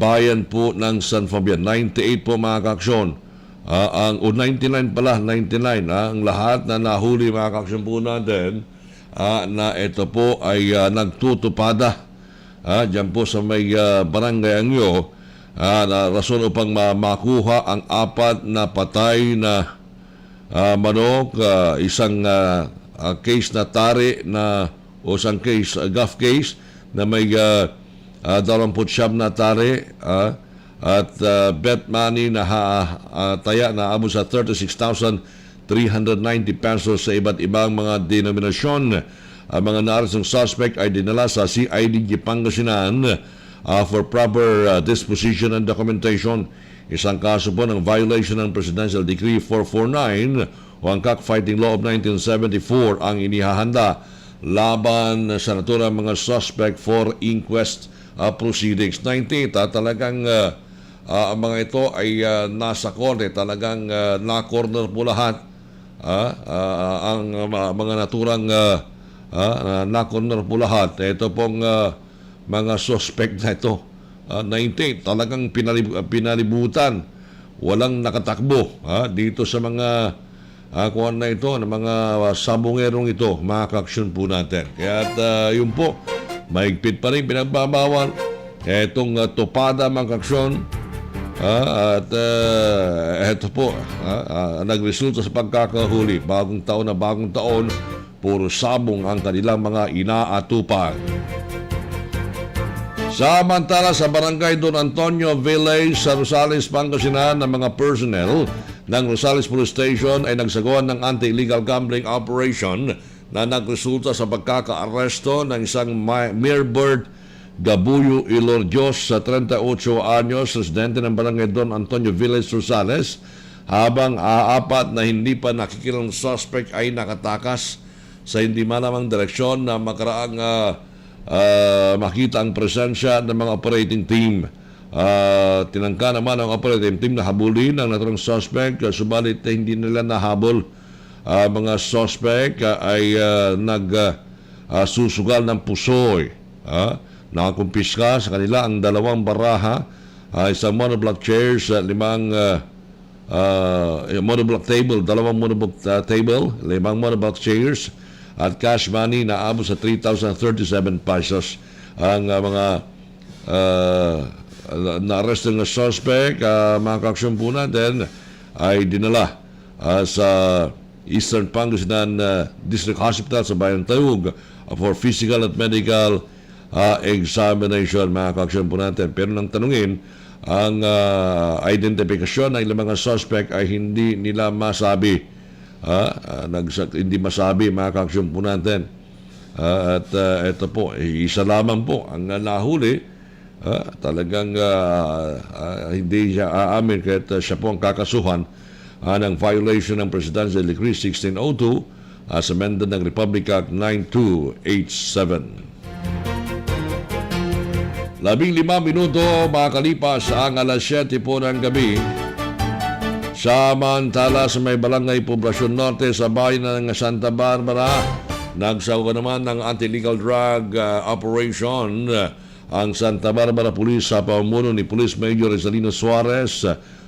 bayan po ng San Fabian. 98 po mga kaaksyon. 99 pala, 99. Ang lahat na nahuli mga kaaksyon po natin na ito po ay nagtutupada. Diyan po sa may Barangay Angyo. Na rason upang makuha ang 4 na patay na manok, isang case na tari na o isang case, gaff case na may 29 na tari at bet money na taya na abot sa 36,390 pesos sa iba't ibang mga denominasyon. Ang mga naarestong suspect ay dinala sa CIDG Pangasinan for proper disposition and documentation. Isang kaso po ng violation ng Presidential Decree 449 o ang Cockfighting Law of 1974 ang inihahanda laban sa naturang mga suspect for inquest proceedings. 98, talagang ang mga ito ay nasa korte, talagang na-corner po lahat. Ang mga naturang na-corner po lahat. Ito pong mga suspect na ito 19, talagang pinalibutan. Walang nakatakbo dito sa mga kuwan na ito, ng mga sabongerong ito, mga kaaksyon po natin. Kaya yun po, mahigpit pa rin pinagbabawal itong tupada mga kaaksyon. At ito po, nagresulta sa pagkakahuli. Bagong taon, puro sabong ang kanilang mga inaatupan. Samantala sa barangay Don Antonio Village sa Rosales, Pangasinan, ng mga personnel ng Rosales Police Station ay nagsagawa ng anti-illegal gambling operation na nagresulta sa pagkaka-aresto ng isang Mirbert Gabuyo Ilordios sa 38 anyos, residente ng barangay Don Antonio Village, Rosales, habang apat na hindi pa nakikilang suspect ay nakatakas sa hindi malamang direksyon na makaraang makita ang presensya ng mga operating team. Tinangka naman ang operating team na habulin ang naturang suspect, subalit hindi nila nahabol. Mga suspect ay nagsusugal ng pusoy. Nakakumpiska sa kanila ang 2 baraha, isang monoblock chairs, 5 monoblock table, 2 monoblock table, 5 monoblock chairs, at cash money na abot sa 3,037 pesos. Ang mga na-arrest ng suspect, mga kaaksyon po natin, ay dinala sa Eastern Pangasinan District Hospital sa Bayan Tayug for physical at medical examination, mga kaaksyon po natin. Pero nang tanungin, ang identifikasyon ng ilang mga suspect ay hindi nila masabi. Hindi masabi, mga kaaksyon po natin. At ito po, isa lamang po ang nahuli. Talagang hindi siya aamin kahit siya po ang kakasuhan ng violation ng Presidential Decree 1602 as amended ng Republic Act 9287. 15 minuto makakalipas ang alas 7 po ng gabi. Samantala sa may Barangay Poblacion Norte sa bayan ng Santa Barbara, nagsawa naman ng anti-illegal drug operation ang Santa Barbara Police sa pamumuno ni Police Major Rizalino Suarez,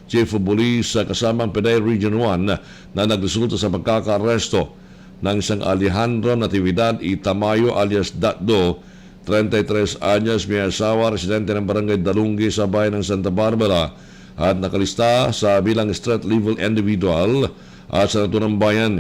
Chief of Police kasamang PDEA Region 1, na nagresulta sa pagkaka-aresto ng isang Alejandro Natividad Itamayo alias Datdo, 33 anyos, may asawa, residente ng Barangay Dalungi sa bayan ng Santa Barbara, at nakalista sa bilang street level individual sa naturang bayan.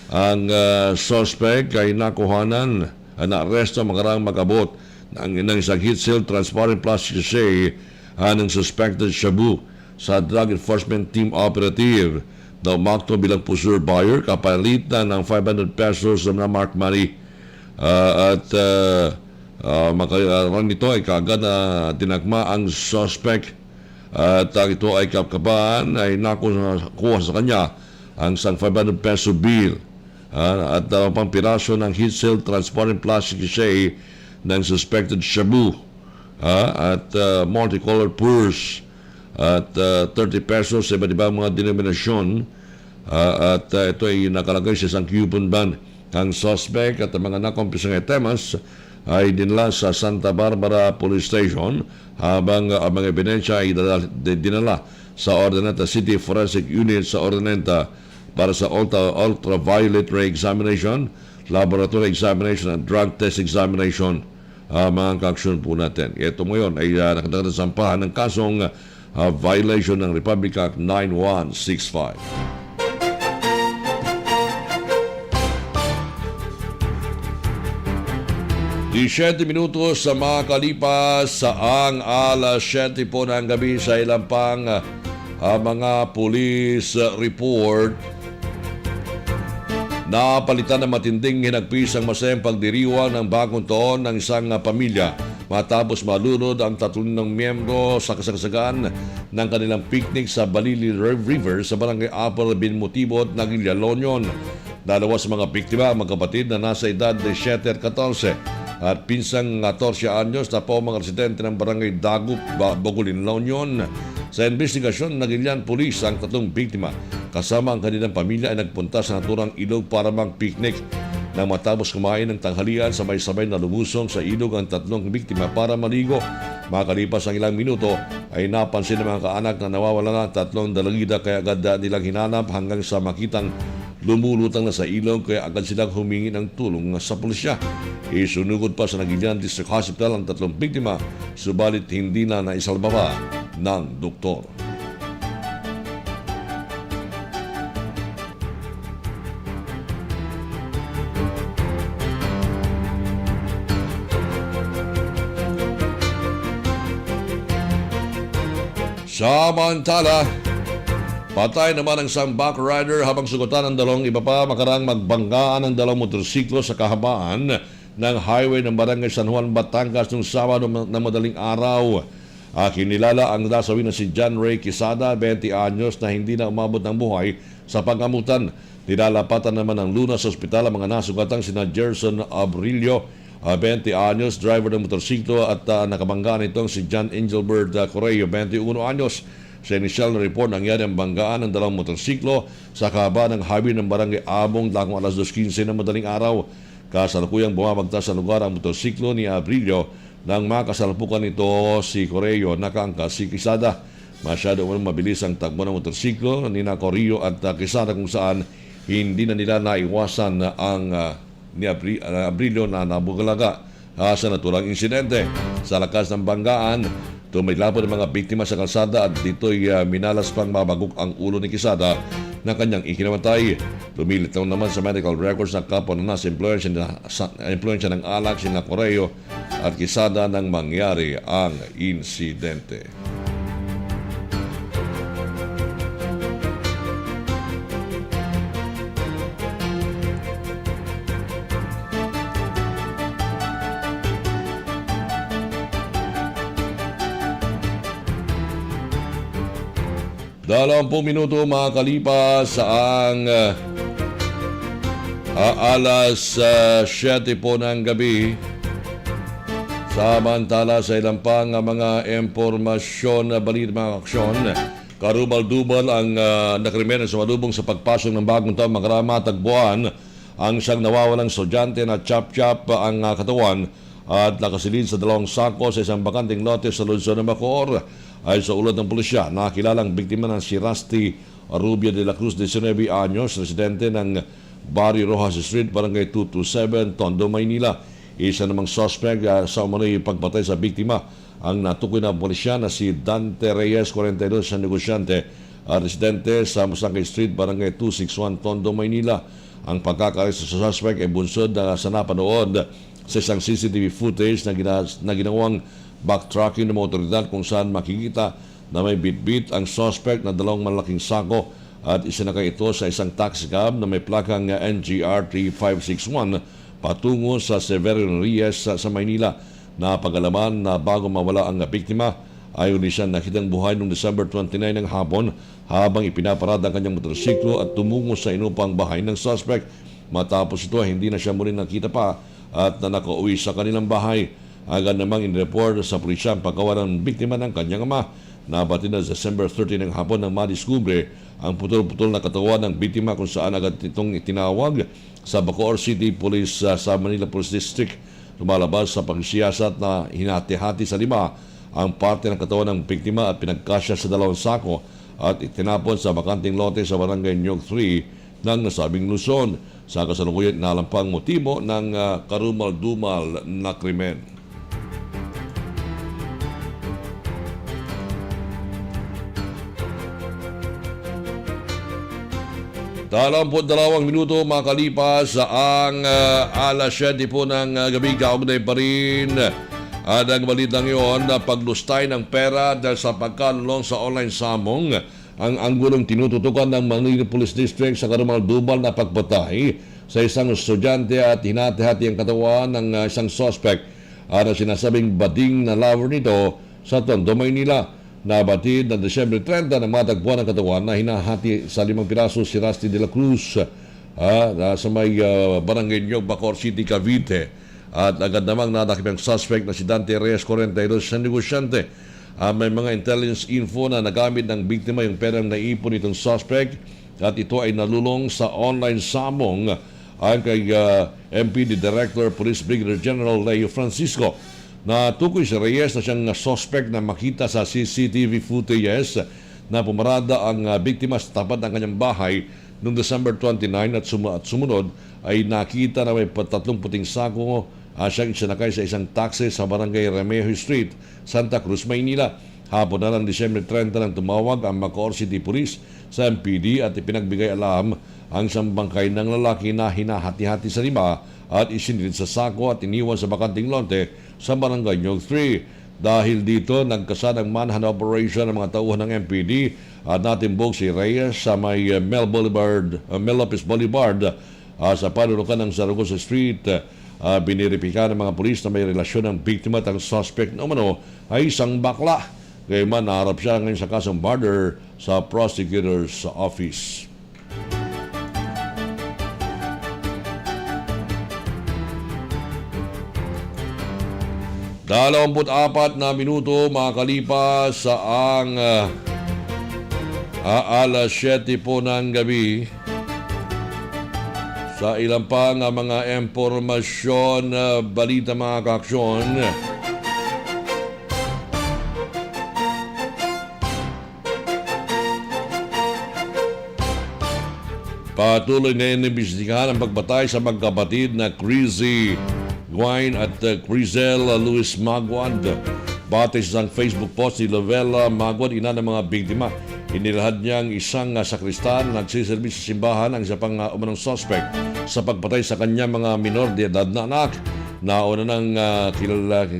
Ang suspect ay nakuhanan, na-aresto makarang magabot ng isang heat seal transparent plastic sachet ng suspected shabu sa Drug Enforcement Team Operative na umakto bilang pusher buyer, kapalitan ng 500 pesos na mark money. Makarang nito ay kagad na tinagma ang suspect, at ito ay kapkapan ay nakuha sa kanya ang isang 500 peso bill at pang piraso ng heat seal transparent plastic sachet ng suspected shabu, at multicolored purse at 30 pesos sa iba't ibang mga denominasyon, at ito ay nakalagay sa isang coupon band. Ang suspect at ang mga nakumpisang items ay dinala sa Santa Barbara Police Station, habang ang mga ebidensya ay dinala sa Ordinata City Forensic Unit sa Ordinata para sa ultraviolet ray examination, laboratory examination at drug test examination, mga kaaksyon po natin. Ito ngayon ay nakatasampahan ng kasong violation ng Republic Act 9165. Di 7 minutos sa makalipas sa ang alas 7 po ng gabi sa ilang pang mga police report. Napalitan ng matinding hinagpis ang masayang pagdiriwang ng bagong taon ng isang pamilya matapos malunod ang 3 miyembro sa kasagsagan ng kanilang picnic sa Balili River sa barangay Apple Binmutibot, Naguilya, Loñon. Dalawa sa mga biktima, magkapatid na nasa edad de 7 at 14 at pinsang 14 anyos na po mga residente ng barangay Dagup, Bogolin, Loñon. Sa investigasyon, Naguilian Police ang 3 biktima kasama ang kanilang pamilya ay nagpunta sa naturang ilog para mag-picnic. Nang matapos kumain ng tanghalian, sabay-sabay na lumusong sa ilog ang tatlong biktima para maligo. Makalipas ang ilang minuto ay napansin ng mga kaanak na nawawala na ang tatlong dalagida kaya agad nilang hinanap hanggang sa makitang lumulutang na sa ilog kaya agad silang humingi ng tulong sa pulisya. Isunugod pa sa Naguilian District Hospital ang tatlong biktima, subalit hindi na naisalba pa ng doktor. Samantala, patay naman ang isang backrider habang sugutan ng dalawang iba pa makarang magbanggaan ng dalawang motorsiklo sa kahabaan ng highway ng Barangay San Juan, Batangas noong Sabado na madaling araw. Kinilala ang nasawi na si John Ray Quezada, 20 anyos, na hindi na umabot ng buhay sa pag-amutan. Nilalapatan naman ng Lunas Hospital ang mga nasugatang sina Gerson Abrilio, 20 anyos, driver ng motorsiklo, at nakabanggaan itong si John Engelbert Correo, 21 anyos. Sa initial na report, nangyari ang banggaan ng dalawang motorsiklo sa kahabaan ng highway ng Barangay Abong dakong alas 2:15 ng madaling araw. Kasalukuyang bumabagtas sa lugar ang motorsiklo ni Abrilio nang makasalpukan nito si Correo, nakaangkas si Quezada. Masyado mabilis ang takbo ng motorsiklo ni Correo at Quezada kung saan hindi na nila naiwasan ang ni Abrilio na nabugalaga sa naturang insidente. Sa lakas ng banggaan, tumilapon ang mga biktima sa kalsada at dito'y minalas pang mabagok ang ulo ni Quezada na kanyang ikinamatay. Lumilitaw naman sa medical records na kapwa na nasa impluensya ng alak sina Correo at Quezada nang mangyari ang insidente. Dalawampung minuto makakalipas ang alas 7 po ng gabi. Samantala sa ilang pang mga impormasyon na balita mga aksyon, karubal-dubal ang nakrimen sa sumalubong sa pagpasok ng bagong taon matagpuan ang siyang nawawalang estudyante na chop-chop ang katawan at nakasilid sa dalawang sako sa isang bakanting lote sa Luzon ng Bacoor. Ay sa ulat ng pulisya, nakilalang biktima ng si Rusty Rubia de la Cruz, 19 anyos, residente ng Barrio Rojas Street, Barangay 227, Tondo, Maynila. Isa namang suspect sa umano'y pagpatay sa biktima ang natukoy na pulisya na si Dante Reyes, 42, sa negosyante, residente sa Musangkay Street, Barangay 261, Tondo, Maynila. Ang pagkakaresto sa suspect ay bunsod sa napanood sa isang CCTV footage na ginawang backtracking ng mga otoridad kung saan makikita na may bitbit ang suspect na dalawang malaking sako at isinakay ito sa isang taxi cab na may plakang NGR 3561 patungo sa Severino Reyes sa Maynila. Napag-alaman na bago mawala ang biktima ay uli siya nakitang buhay noong December 29 ng hapon habang ipinaparada ang kanyang motorsiklo at tumungo sa inupang bahay ng suspect. Matapos ito, hindi na siya muli nakita pa at na nakauwi sa kanilang bahay. Agad namang in-report sa pulisya ang paggawa ng biktima ng kanyang ama. Nabatid na December 30 ng hapon nang madiskubre ang putol-putol na katawan ng biktima kung saan agad itong itinawag sa Bacoor City Police sa Manila Police District. Lumalabas sa pagsiyasat na hinati-hati sa 5 ang parte ng katawan ng biktima at pinagkasya sa dalawang sako at itinapon sa bakanting lote sa Barangay Nyog 3 ng nasabing Luzon. Sa kasalukuyan, inalampang motibo ng karumal-dumal na krimen. 22 minuto makalipas ang alas 7 po ng gabi. Kaugnay pa rin ang balitang iyon na paglustay ng pera dahil sa pagkalulong sa online samong. Ang anggulong tinututukan ng Manila Police District sa karumal-dumal na pagpatay sa isang estudyante at hinati-hati ang katawan ng isang suspect na sinasabing bading na lover nito sa Tondo, Maynila. Nabatid na December 30 na matagpuan ang katawan na hinahati sa 5 piraso si Rusty de la Cruz sa may Barangay Nyog, Bacoor City, Cavite. At agad namang nadakip ang suspect na si Dante Reyes, 42, sa negosyante. May mga intelligence info na nagamit ng biktima yung perang naipon itong suspect at ito ay nalulong sa online samong Ayon kay MPD Director Police Brigadier General Leo Francisco, na tukoy si Reyes na siyang suspect na makita sa CCTV footages na pumarada ang biktima sa tapat ng kanyang bahay noong December 29 at sumunod ay nakita na may 30 puting sako siyang isinakay sa isang taxi sa barangay Remejo Street, Santa Cruz, Maynila. Hapon na ng Disyembre 30 nang tumawag ang Bacoor City Police sa MPD at ipinagbigay alam ang isang bangkay ng lalaki na hinahati-hati sa lima at isinilid sa sako at iniwan sa bakanting lonte sa barangay Nyog 3. Dahil dito, nagkasa ng manhunt operation ng mga tauhan ng MPD at natimbog si Reyes sa may Mel Lopez Boulevard sa panulukan ng Zaragoza Street. Biniripika ng mga pulis na may relasyon ng biktima at ang suspect na umano ay isang bakla. Kaya man, naharap siya ngayon sa kasong murder sa prosecutor's office. Dalawamput-apat na minuto makalipas sa ang alas 7 po ng gabi. Sa ilang pang mga impormasyon, balita mga kaaksyon. Patuloy na inimbestigahan ang pagpatay sa magkapatid na Crizzy Guine at Crizel Luis Magwad. Batay sa Facebook post ni Lovella Magwad, ina ng mga biktima, inilahad niyang isang sakristan nagsiservis sa simbahan ang isa pang umanong suspect sa pagpatay sa kanyang mga minor de edad na anak. Nauna nang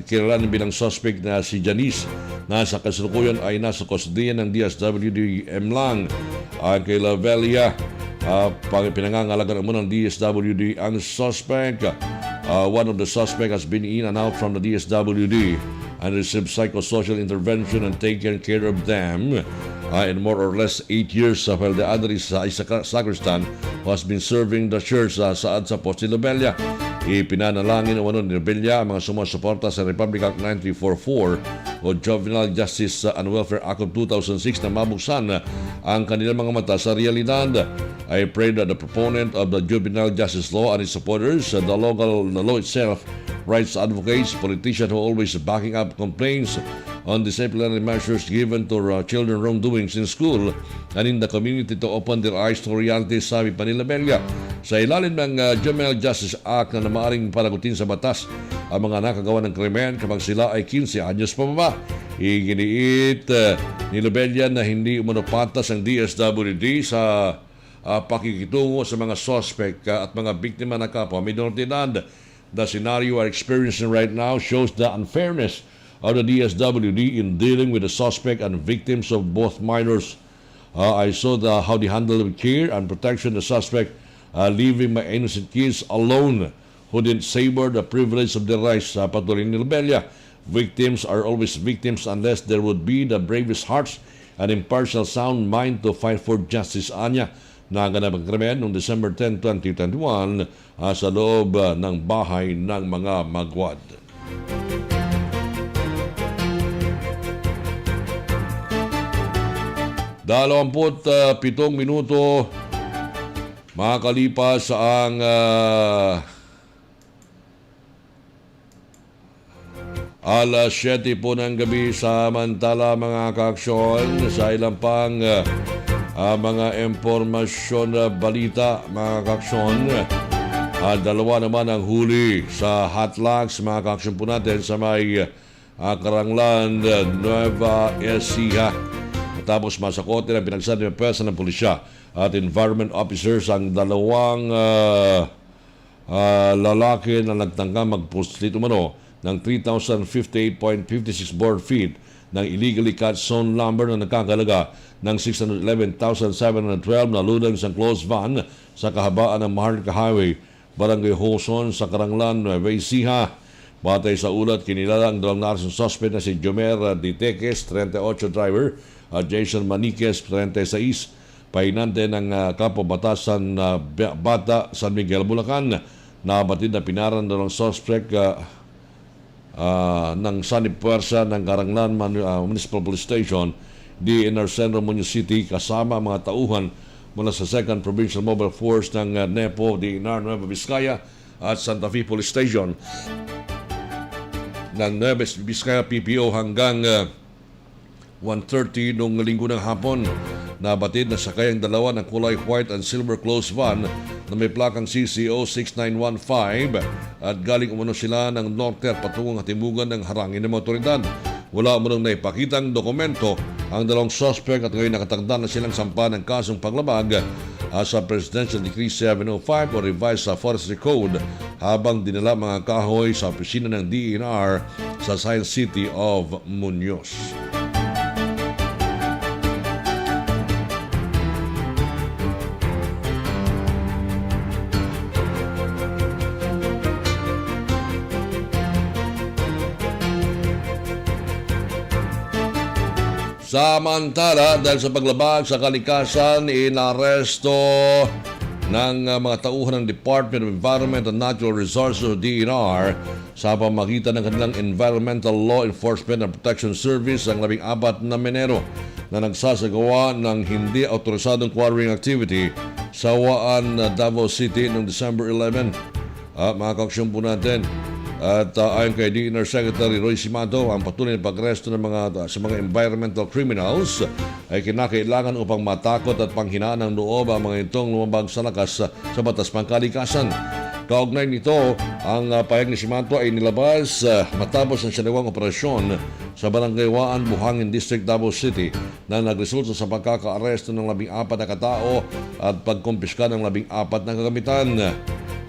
kilalanin bilang suspect na si Janice na sa kasalukuyan ay nasa kustodiya ng DSWD-M lang. Ang kay Lovella, pinangangalagan mo ng DSWD ang suspect. One of the suspect has been in and out from the DSWD and received psychosocial intervention and taken care of them in more or less 8 years, while the other is sacristan who has been serving the church sa Poste de Lobella. Ipinanalangin umano ni Lobella ang mga sumusuporta sa Republic Act 9344 o Juvenile Justice and Welfare Act of 2006 na mabuksan ang kanilang mga mata sa realidad. I pray that the proponent of the Juvenile Justice Law and its supporters, the law itself, rights advocates, politicians who are always backing up complaints on disciplinary measures given to children wrongdoings in school and in the community to open their eyes to reality, sabi pa ni Lobella. Sa ilalim ng Juvenile Justice Act na maaring panagutin sa batas ang mga nakagawa ng krimen kapag sila ay 15 anyos pa baba. Iginiit ni Lobella na hindi umunopatas ang DSWD sa pakikitungo sa mga suspect at mga biktima na kapwa minor de edad. The scenario we're experiencing right now shows the unfairness of the DSWD in dealing with the suspect and victims of both minors. I saw how they handled with care and protection the suspect, leaving my innocent kids alone who didn't savor the privilege of their rights. Patuloy ni Lobella, victims are always victims unless there would be the bravest hearts and impartial sound mind to fight for justice. Anya, naganap ang krimen noong December 10, 2021 sa loob ng bahay ng mga Magwad. Dalawamput 7 minuto makakalipas sa ang alas 7 po ng gabi. Samantala mga kaaksyon, sa ilang pang mga impormasyon na balita mga kaaksyon, dalawa naman ang huli sa hotlags mga kaaksyon po natin sa may Karanglan, Nueva Ecija. Tapos masakote na pinagsabi ng pwersa ng pulisya at environment officers ang dalawang lalaki na nagtangka magpuslit umano ng 3,058.56 board feet ng illegally cut sawn lumber na nagkakalaga ng 611,712 na ludang sa closed van sa kahabaan ng Maharlika Highway, Barangay Hoson sa Karanglan, Nueva Ecija. Batay sa ulat, kinilala ang dalawang narsong suspect na si Jomer Diteques, 38 driver, at Jason Maniquez, 36, pahinante ng Kapobatasan Bata, San Miguel, Bulacan. Nabatid na pinaran dalawang suspect ng sanib puwersa ng Karanglan Municipal Police Station, DNR Centro, Muñoz City, kasama mga tauhan mula sa 2nd Provincial Mobile Force ng NEPO, DNR, Nueva Vizcaya at Santa Fe Police Station ng Nueva Vizcaya PPO hanggang 1:30 noong linggo ng hapon. Nabatid na sakay ang dalawa ng kulay white and silver closed van na may plakang CCO 6915 at galing umano sila ng norte at patungong hatimugan ng harangin ng otoridad. Wala umanong naipakitang dokumento ang dalawang suspect at ngayon nakatagda na silang sampa ng kasong paglabag sa Presidential Decree 705 o revised sa Forestry Code habang dinala mga kahoy sa opisina ng DENR sa Science City of Muñoz. Samantala, dahil sa paglabag sa kalikasan, inaresto ng mga tauhan ng Department of Environment and Natural Resources o DENR sa pamagitan ng kanilang Environmental Law Enforcement and Protection Service ang 14 na minero na nagsasagawa ng hindi autorisadong quarrying activity sa Waan, Davao City noong December 11. Mga kauksyon po natin. At ayon kay DENR Secretary Roy Simato, ang patuloy na pag-aresto ng sa mga environmental criminals ay kinakailangan upang matakot at panghinaan ng loob ang mga itong lumabag sa lakas sa batas pangkalikasan. Kaugnay nito, ang pahayag ni Simato ay nilabas matapos ang sinawang operasyon sa Barangay Waan, Buhangin District, Davao City na nagresulta sa pagkaka-aresto ng 14 na katao at pagkumpiska ng 14 na kagamitan.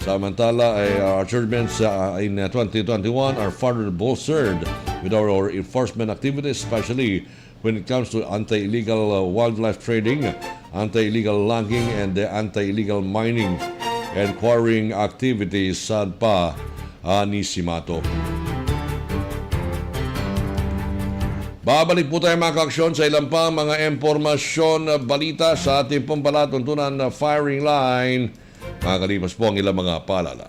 Samantala, our achievements in 2021 are further bolstered with our enforcement activities, especially when it comes to anti-illegal wildlife trading, anti-illegal logging, and anti-illegal mining and quarrying activities, sad pa ni Simato. Babalik po tayo mga kaaksyon sa ilang pa mga impormasyon, balita sa ating pong palatuntunan na firing line. Makakalipas po ang ilang mga paalala.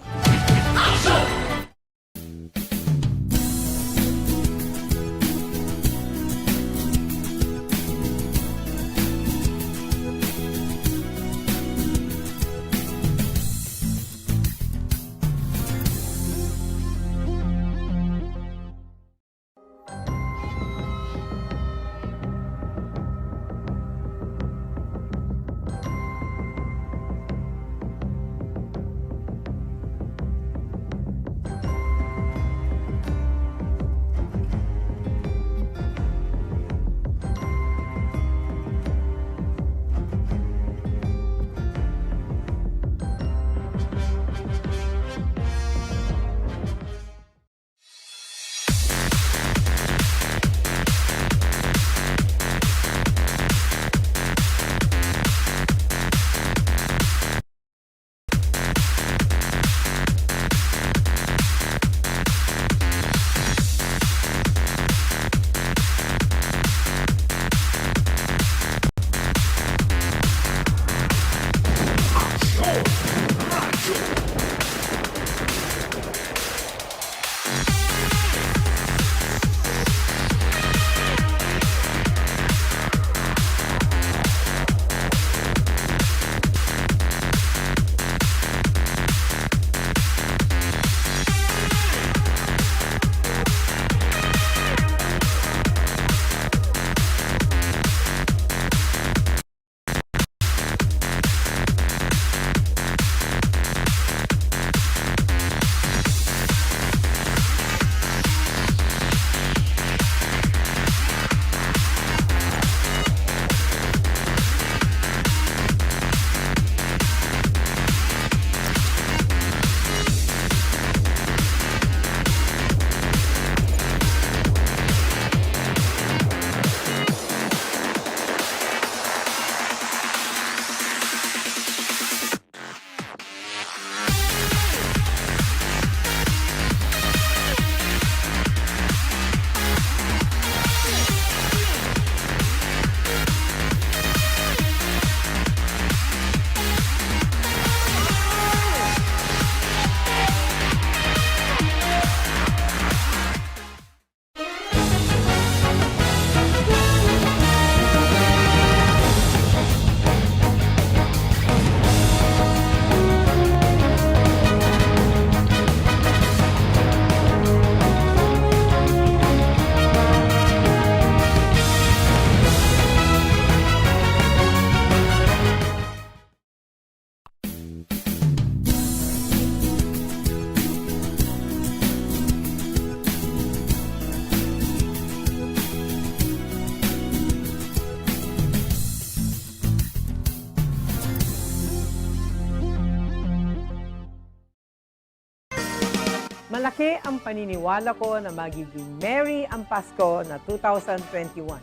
Malaki ang paniniwala ko na magiging merry ang Pasko na 2021.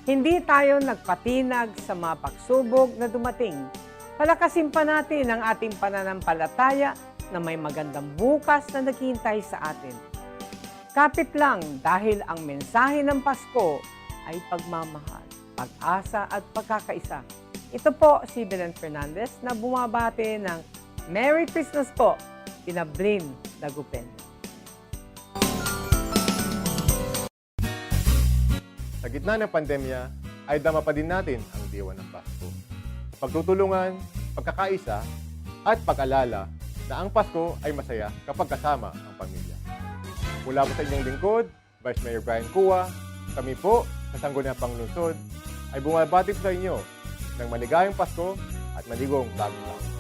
Hindi tayo nagpatinag sa mga pagsubok na dumating. Palakasin pa natin ang ating pananampalataya na may magandang bukas na naghihintay sa atin. Kapit lang dahil ang mensahe ng Pasko ay pagmamahal, pag-asa at pagkakaisa. Ito po si Belen Fernandez na bumabati ng Merry Christmas po, Pinablin Dagupen. Sa gitna ng pandemya, ay dama pa din natin ang diwa ng Pasko. Pagtutulungan, pagkakaisa, at pag-alala na ang Pasko ay masaya kapag kasama ang pamilya. Mula po sa inyong lingkod, Vice Mayor Brian Cua, kami po sa Sangguniang Panglungsod ay bumabati po sa inyo ng maligayang Pasko at maligong bagong taon.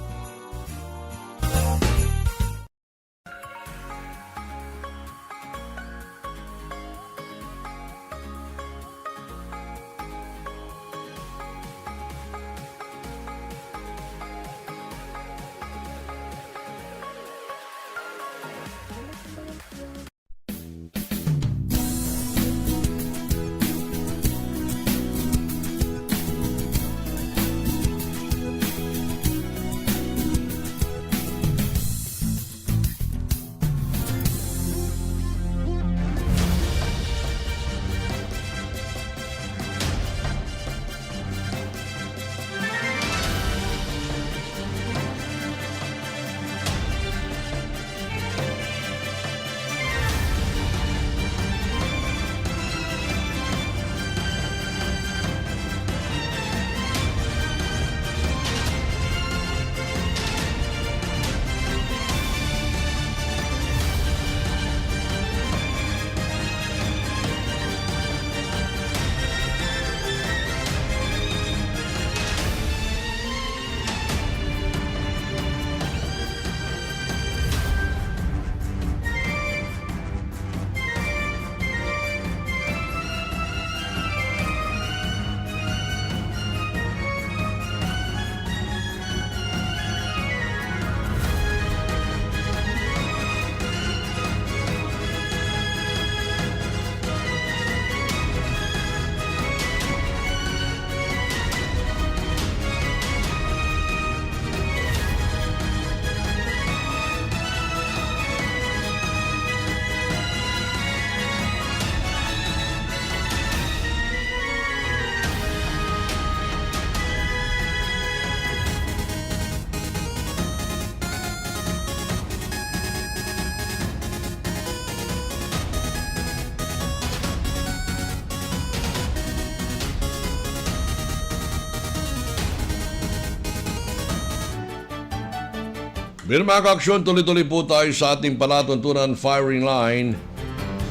Bilang mga kaaksyon, tuloy-tuloy po tayo sa ating palatuntunan firing line.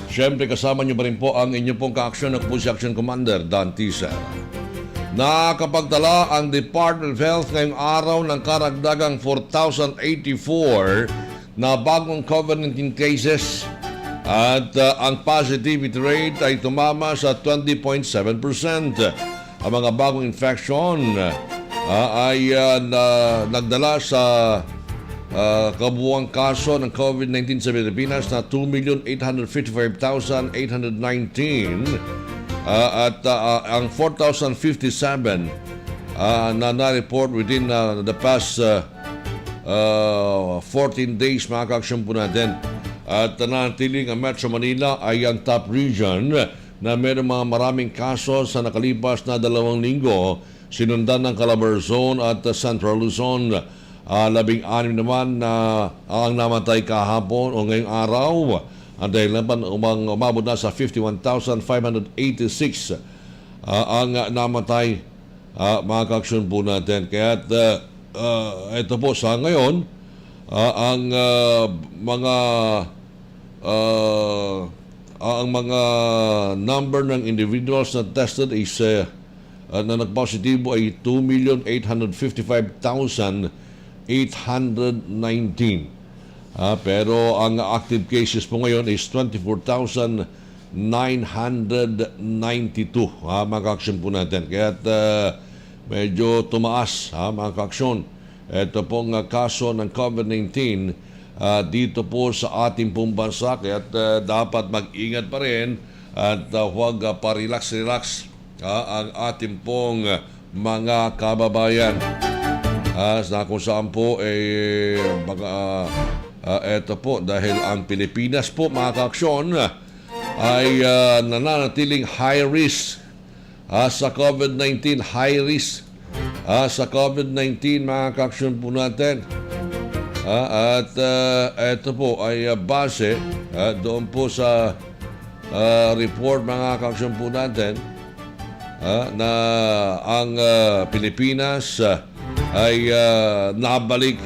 Siyempre kasama niyo pa rin po ang inyong pong kaaksyon na po si Action Commander Dan Tisa. Nakapagtala ang Department of Health ngayong araw ng karagdagang 4,084 na bagong COVID-19 cases at ang positivity rate ay tumama sa 20.7%. Ang mga bagong infection ay nagdala sa kabuuang kaso ng COVID-19 sa Pilipinas na 2,855,819 at ang 4,057 na na-report within the past 14 days mga kaaksyon po natin. At nanatiling ang Metro Manila ay ang top region na mayroong mga maraming kaso sa nakalipas na 2 linggo, sinundan ng Calabarzon at Central Luzon. 16 naman na ang namatay kahapon o ngayong araw. Ang dahilan umabot na sa 51,586 ang namatay mga kaaksyon po natin. Kaya ito po sa ngayon ang mga number ng individuals na tested is na nagpositibo ay 2,855,819. Pero ang active cases po ngayon is 24,992 mga kaaksyon po natin. Kaya medyo tumaas mga kaaksyon. Ito pong kaso ng COVID-19 dito po sa ating pong bansa. Kaya dapat mag-ingat pa rin at huwag pa-relax-relax ang ating pong mga kababayan. Na kung saan po eto po, dahil ang Pilipinas po, mga kaaksyon, ay nananatiling high risk sa COVID-19, high risk sa COVID-19, mga kaaksyon po natin. At ito po ay base doon po sa report, mga kaaksyon po natin, na ang Pilipinas ay nabalik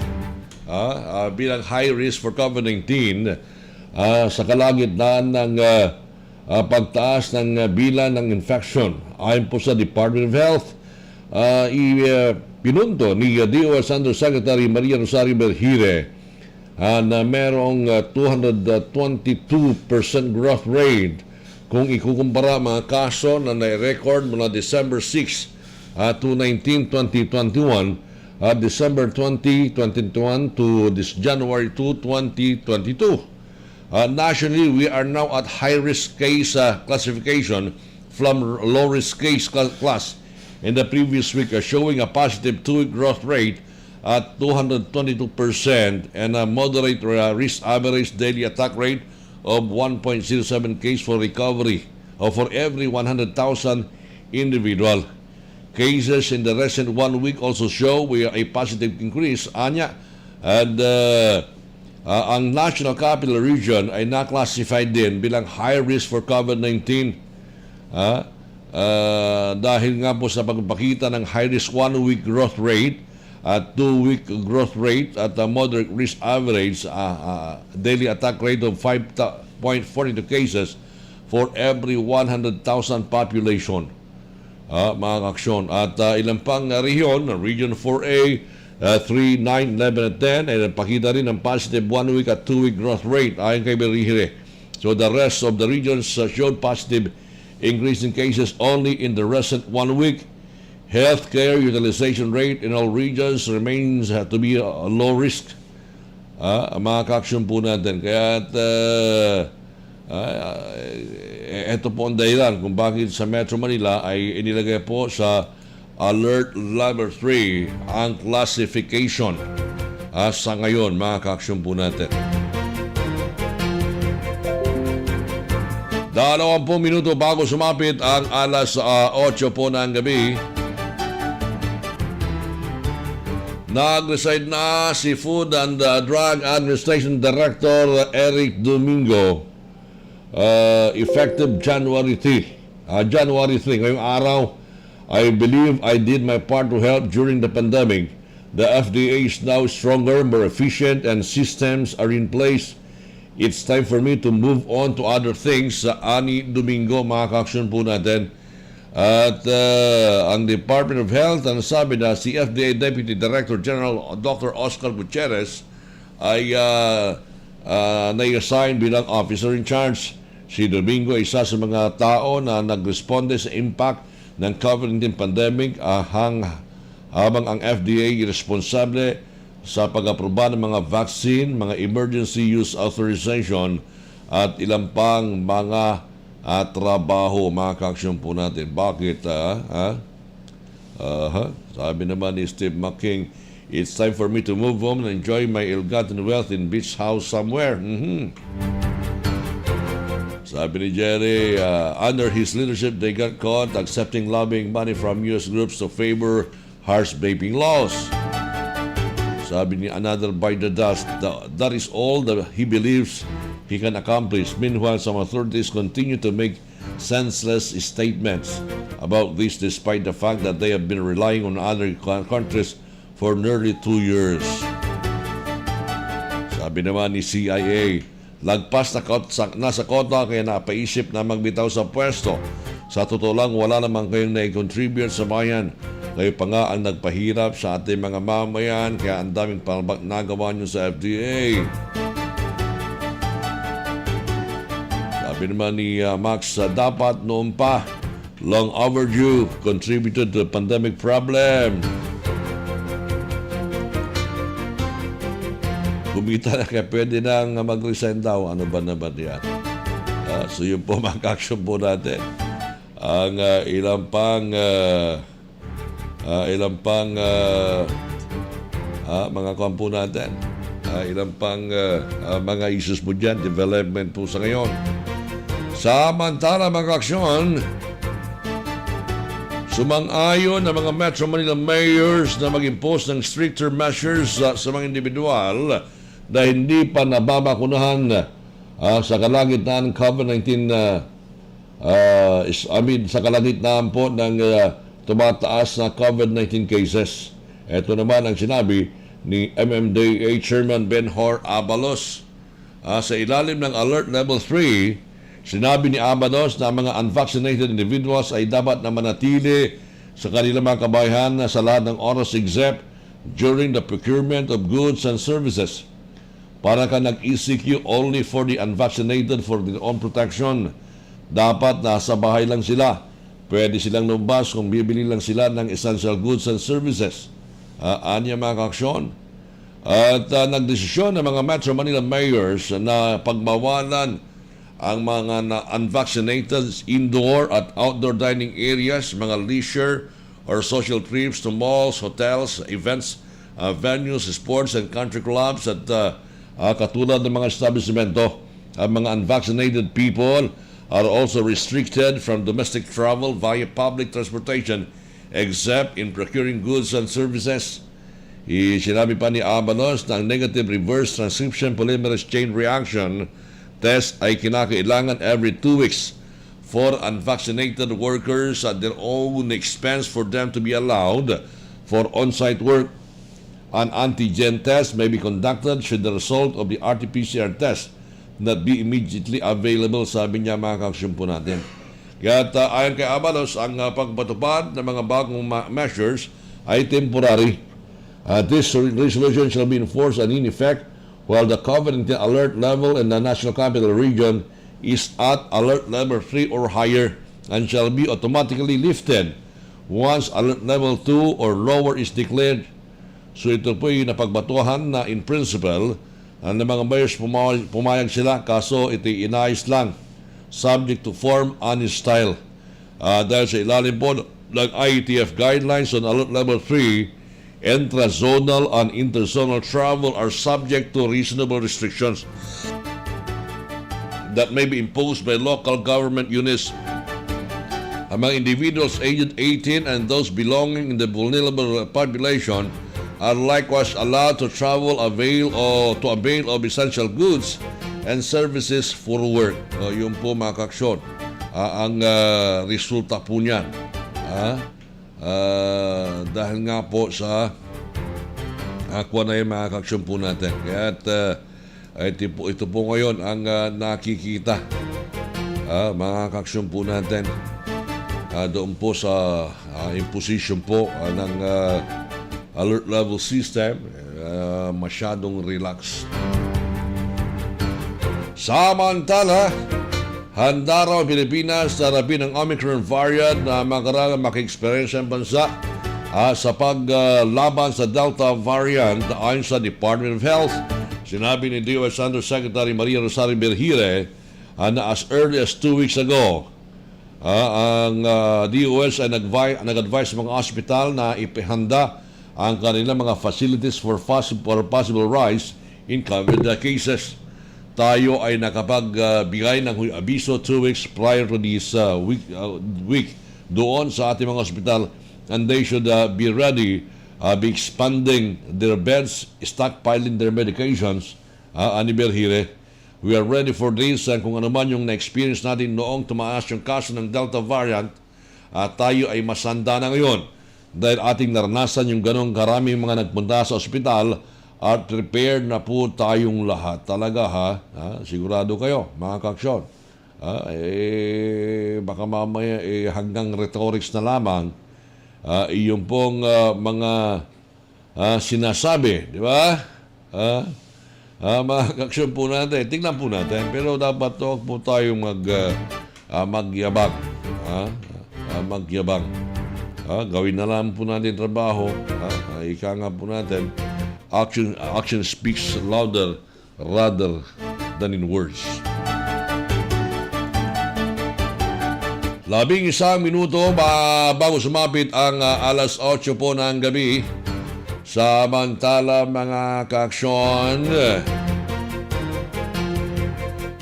bilang high risk for COVID-19 sa kalagitnaan ng pagtaas ng bilang ng infection. Ayon po sa Department of Health, pinundo ni DOS Undersecretary Maria Rosario Berhire na merong 222% growth rate kung ikukumpara mga kaso na nai-record mula December 6 to 19, 2021, December 20, 2021 to this January 2, 2022. Nationally, we are now at high-risk case classification from low-risk case class in the previous week, showing a positive 2-week growth rate at 222% and a moderate risk average daily attack rate of 1.07 case for recovery for every 100,000 individual. Cases in the recent 1 week also show a positive increase, anya. And ang National Capital Region ay na-classified din bilang high risk for COVID-19 dahil nga po sa pagpapakita ng high risk 1-week growth rate at 2-week growth rate at a moderate risk average daily attack rate of 5.42 cases for every 100,000 population. Mga aksyon. At ilang pang rehiyon, Region 4A, 3, 9, 11, at 10, ay napakita rin ng positive 1-week at 2-week growth rate ayon kay Berhire. So the rest of the regions showed positive increase in cases only in the recent 1 week. Healthcare utilization rate in all regions remains to be a low risk. Mga kaaksyon po natin. Kaya ito po ang dahilan kung bakit sa Metro Manila ay inilagay po sa Alert Level 3 ang classification sa ngayon, mga kaaksyon po natin. 20 minuto bago sumapit ang alas 8 po ng gabi. Nag-resign na si Food and Drug Administration Director Eric Domingo effective January 3. Ngayong araw, I believe I did my part to help during the pandemic. The FDA is now stronger, more efficient, and systems are in place. It's time for me to move on to other things. Ani Domingo, mga kaaksyon po natin. At ang Department of Health, ang sabi na si FDA Deputy Director General Dr. Oscar Gutierrez ay nai-assign bilang officer in charge. Si Domingo ay isa sa mga tao na nagresponde sa impact ng COVID-19 pandemic habang ang FDA responsable sa pag-aproba ng mga vaccine, mga emergency use authorization at ilang pang mga trabaho, mga kaaksyon po natin. Bakit? Sabi naman ni Steve McKing, it's time for me to move home and enjoy my ill-gotten wealth in beach house somewhere. Sabi ni Jerry, under his leadership, they got caught accepting lobbying money from U.S. groups to favor harsh vaping laws. Sabi ni another by the dust, that is all that he believes he can accomplish. Meanwhile, some authorities continue to make senseless statements about this despite the fact that they have been relying on other countries for nearly 2 years. Sabi naman ni CIA, lagpas na sa kota kaya napaisip na magbitaw sa pwesto. Sa totoo lang, wala namang kayong na-contribute sa bayan. Kayo pa nga ang nagpahirap sa ating mga mamayan, kaya ang daming nagawa nyo sa FDA. Sabi naman ni Max, dapat noon pa, long overdue, contributed to the pandemic problem. kumita na kaya pwede nang mag-resign daw. Ano ba naman yan? So yun po mga ka-action po natin. Ang ilang pang mga kampo natin. Ilang pang mga issues po dyan, development po sa ngayon. Samantala mga ka-aksyon, sumang-ayon ng mga Metro Manila mayors na mag-impose ng stricter measures sa mga individual na hindi pa nababakunahan sa kalagitnaan ng COVID-19 sa kalagitnaan po ng tumataas na COVID-19 cases. Ito naman ang sinabi ni MMDA Chairman Benhur Abalos. Sa ilalim ng Alert Level 3, sinabi ni Abalos na mga unvaccinated individuals ay dapat na manatili sa kanilang mga kabayan sa lahat ng oras except during the procurement of goods and services. Para ka nag-ECQ only for the unvaccinated for their own protection. Dapat nasa bahay lang sila. Pwede silang lumabas kung bibili lang sila ng essential goods and services. Anya mga kaksyon. At nagdesisyon ng mga Metro Manila mayors na pagbawalan ang mga unvaccinated indoor at outdoor dining areas, mga leisure or social trips to malls, hotels, events, venues, sports and country clubs at katulad ng mga establishmento. Ang mga unvaccinated people are also restricted from domestic travel via public transportation except in procuring goods and services. Sinabi pa ni Abalos na ang negative reverse transcription polymerase chain reaction test ay kinakailangan every 2 weeks for unvaccinated workers at their own expense for them to be allowed for on-site work. An antigen test may be conducted should the result of the RT-PCR test not be immediately available, sabi niya mga kaksyon po natin. Kaya ayon kay Abalos, ang pagpatupad ng mga bagong measures ay temporary. This resolution shall be enforced and in effect while the COVID-19 alert level in the National Capital Region is at alert level 3 or higher and shall be automatically lifted once alert level 2 or lower is declared. So ito po yung napagbatuhan na in principle ng mga mayors pumayag sila kaso ito inayos lang subject to form and style. Dahil sa ilalim po ng IETF guidelines on alert level 3, intra-zonal and interzonal travel are subject to reasonable restrictions that may be imposed by local government units. Among individuals aged 18 and those belonging in the vulnerable population are likewise allowed to travel avail of essential goods and services for work. Yun po mga kaksyon. Ang resulta po niyan. Dahil nga po sa aqua na yung mga kaksyon po natin. Kaya ito po ngayon ang nakikita mga kaksyon po natin doon po sa imposition po ng alert level system, masyadong relax. Samantala, handa raw ang Pilipinas na harapin ang Omicron variant na makarangang maki-experience ang bansa sa paglaban sa Delta variant ayon sa Department of Health. Sinabi ni DOH Undersecretary Maria Rosario Berhire na as early as 2 weeks ago, ang DOH ay nag-advise sa mga ospital na ipihanda ang kanilang mga facilities for possible rise in COVID cases. Tayo ay nakapagbigay ng abiso 2 weeks prior to this week doon sa ating mga ospital, and they should be ready, be expanding their beds, stockpiling their medications. Ani Berhire, we are ready for this, and kung ano man yung na-experience natin noong tumaas yung kaso ng Delta variant, tayo ay masanda na ngayon dahil ating naranasan yung ganong karami mga nagpunta sa ospital. At prepared na po tayong lahat. Talaga sigurado kayo, mga kaksyon. Baka mamaya hanggang rhetorics na lamang yung pong mga sinasabi, di ba? Mga kaksyon po natin, tingnan po natin, pero dapat huwag po tayong magyabang. Magyabang. Gawin na lang po natin trabaho. Ika nga po natin. Action speaks louder rather than in words. 11 minuto bago sumapit ang alas 8 po ng gabi. Samantala mga kaaksyon,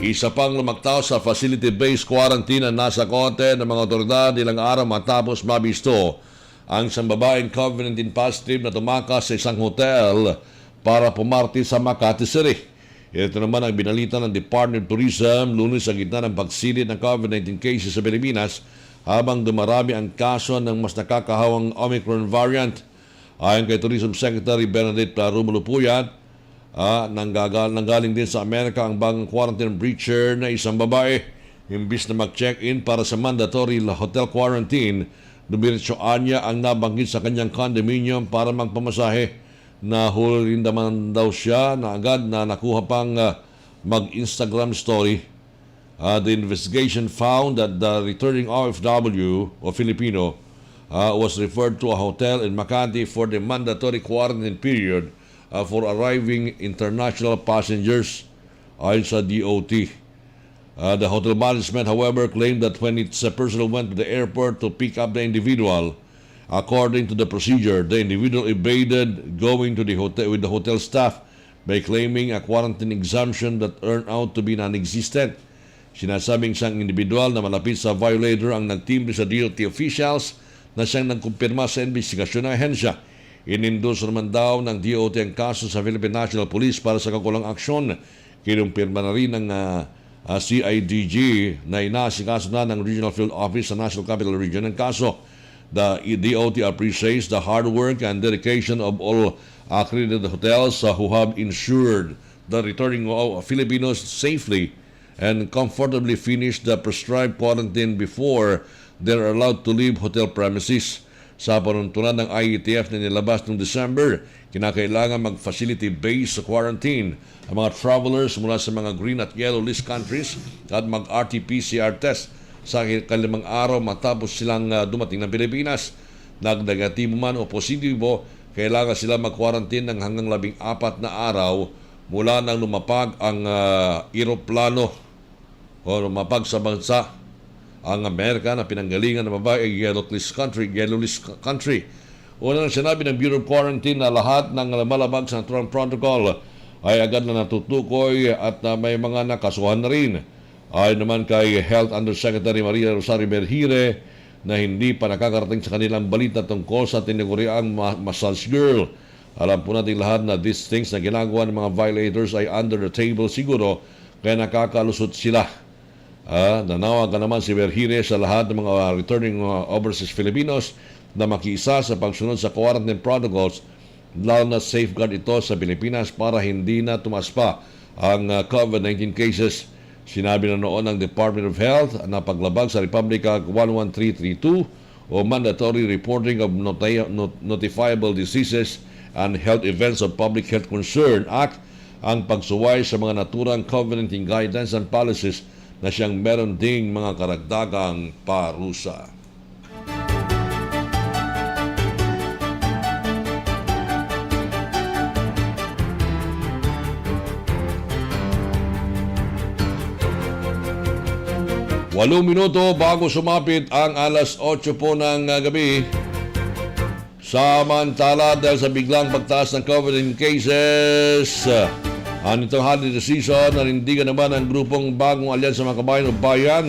isa pang lumagtaw sa facility-based quarantine ang nasa kote ng mga otoridad ilang araw matapos mabisto ang isang babaeng COVID-19 positive na tumakas sa isang hotel para pumarty sa Makati City. Ito naman ang binalita ng Department of Tourism Lunes sa gitna ng pagsilid ng COVID-19 cases sa Pilipinas habang dumarami ang kaso ng mas nakakahawang Omicron variant. Ayon kay Tourism Secretary Bernadette Romulo Puyat, nanggaling din sa Amerika ang bagong quarantine breacher na isang babae. Imbis na mag-check-in para sa mandatory hotel quarantine, dumiretsoan niya ang nabanggit sa kanyang condominium para magpamasahe. Nahuli rin naman daw siya na agad na nakuha pang mag-Instagram story. The investigation found that the returning OFW o Filipino was referred to a hotel in Makati for the mandatory quarantine period for arriving international passengers ayon sa DOT. The hotel management, however, claimed that when its personnel went to the airport to pick up the individual, according to the procedure, the individual evaded going to the hotel with the hotel staff by claiming a quarantine exemption that turned out to be non-existent. Sinasabing isang individual na malapit sa violator ang nagtimbre sa DOT officials na siyang nagkumpirma sa investigasyon ng ahensya. Inindos naman daw ng DOT ang kaso sa Philippine National Police para sa kakulang aksyon. Kinumpirma na rin ng CIDG na inaasikaso na ng Regional Field Office sa National Capital Region ng kaso. The DOT appreciates the hard work and dedication of all accredited hotels who have ensured the returning of Filipinos safely and comfortably finish the prescribed quarantine before they're allowed to leave hotel premises. Sa panuntunan ng IETF na nilabas noong December, kinakailangan mag-facility-based quarantine ang mga travelers mula sa mga green at yellow list countries at mag-RT-PCR test sa kalimang araw matapos silang dumating ng Pilipinas. Nagdagatibo man o positibo, kailangan sila mag-quarantine ng hanggang 14 na araw mula nang lumapag ang eroplano o lumapag sa bansa ang Amerika na pinanggalingan ng babae yellow list country. Unang sinabi ng Bureau of Quarantine na lahat ng malabag sa Trump Protocol ay agad na natutukoy at may mga nakasuhan na rin. Ayon naman kay Health Undersecretary Maria Rosario Berhire na hindi pa nakakarating sa kanilang balita tungkol sa tinaguriang massage girl. Alam po natin lahat na these things na ginagawa ng mga violators ay under the table siguro kaya nakakalusot sila. Nanawagan naman si Berhire sa lahat ng mga returning overseas Filipinos na makiisa sa pagsunod sa quarantine protocols, lalo na safeguard ito sa Pilipinas para hindi na tumas pa ang COVID-19 cases. Sinabi na noon ng Department of Health na paglabag sa Republic Act 11332 o Mandatory Reporting of Notifiable Diseases and Health Events of Public Health Concern Act ang pagsuway sa mga naturang COVID-19 guidelines and policies na siyang meron ding mga karagdagang parusa. Walong minuto bago sumapit ang alas 8 po ng gabi. Samantala, dahil sa biglang pagtaas ng COVID-19 cases, anitong holiday season, nanindigan naman ang grupong Bagong Alyansa Mga Kabayan o Bayan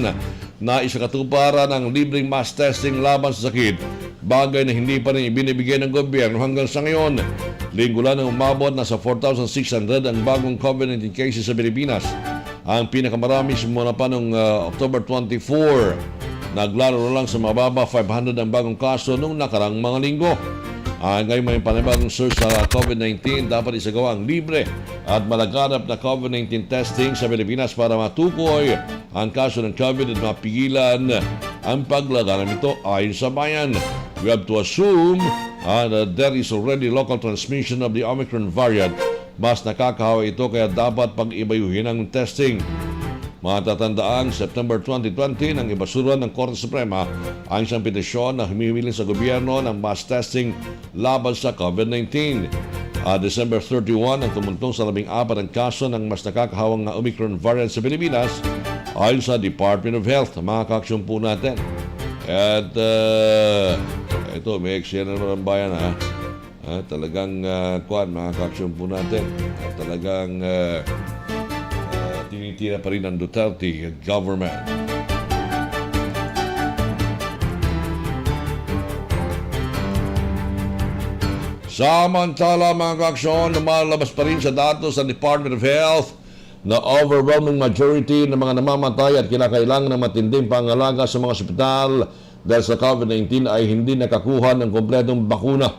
na isakatuparan ng libreng mass testing laban sa sakit, bagay na hindi pa rin ibinibigay ng gobyerno hanggang sa ngayon. Linggo lang nang umabot na sa 4,600 ang bagong COVID-19 cases sa Pilipinas. Ang pinakamarami simula pa noong October 24. Naglaro lang sa mababa 500 ang bagong kaso noong nakarang mga linggo. Ngayon may panibagong surge sa COVID-19, dapat isagawa ang libre at malaganap na COVID-19 testing sa Pilipinas para matukoy ang kaso ng COVID at mapigilan ang paglaganap nito ayon sa bayan. We have to assume that there is already local transmission of the Omicron variant. Mas nakakahawa ito kaya dapat pag-ibayuhin ang testing. Matatandaan, September 2020 nang ibasura ng Korte Suprema ang isang petisyon na humihiling sa gobyerno ng mass testing laban sa COVID-19. December 31 ang tumuntong sa 14 ang kaso ng mas nakakahawang na Omicron variant sa Pilipinas ayon sa Department of Health. Mga kaaksyon po natin. At ito, may eksena naman ang bayan ha. Talagang mga kaaksyon po natin. Talagang tinitira pa rin ang Duterte government. Samantala mga kaaksyon, lumalabas pa rin sa datos ng Department of Health na overwhelming majority ng mga namamatay at kinakailangan ng matinding pangalaga sa mga ospital dahil sa COVID-19 ay hindi nakakuha ng kompletong bakuna.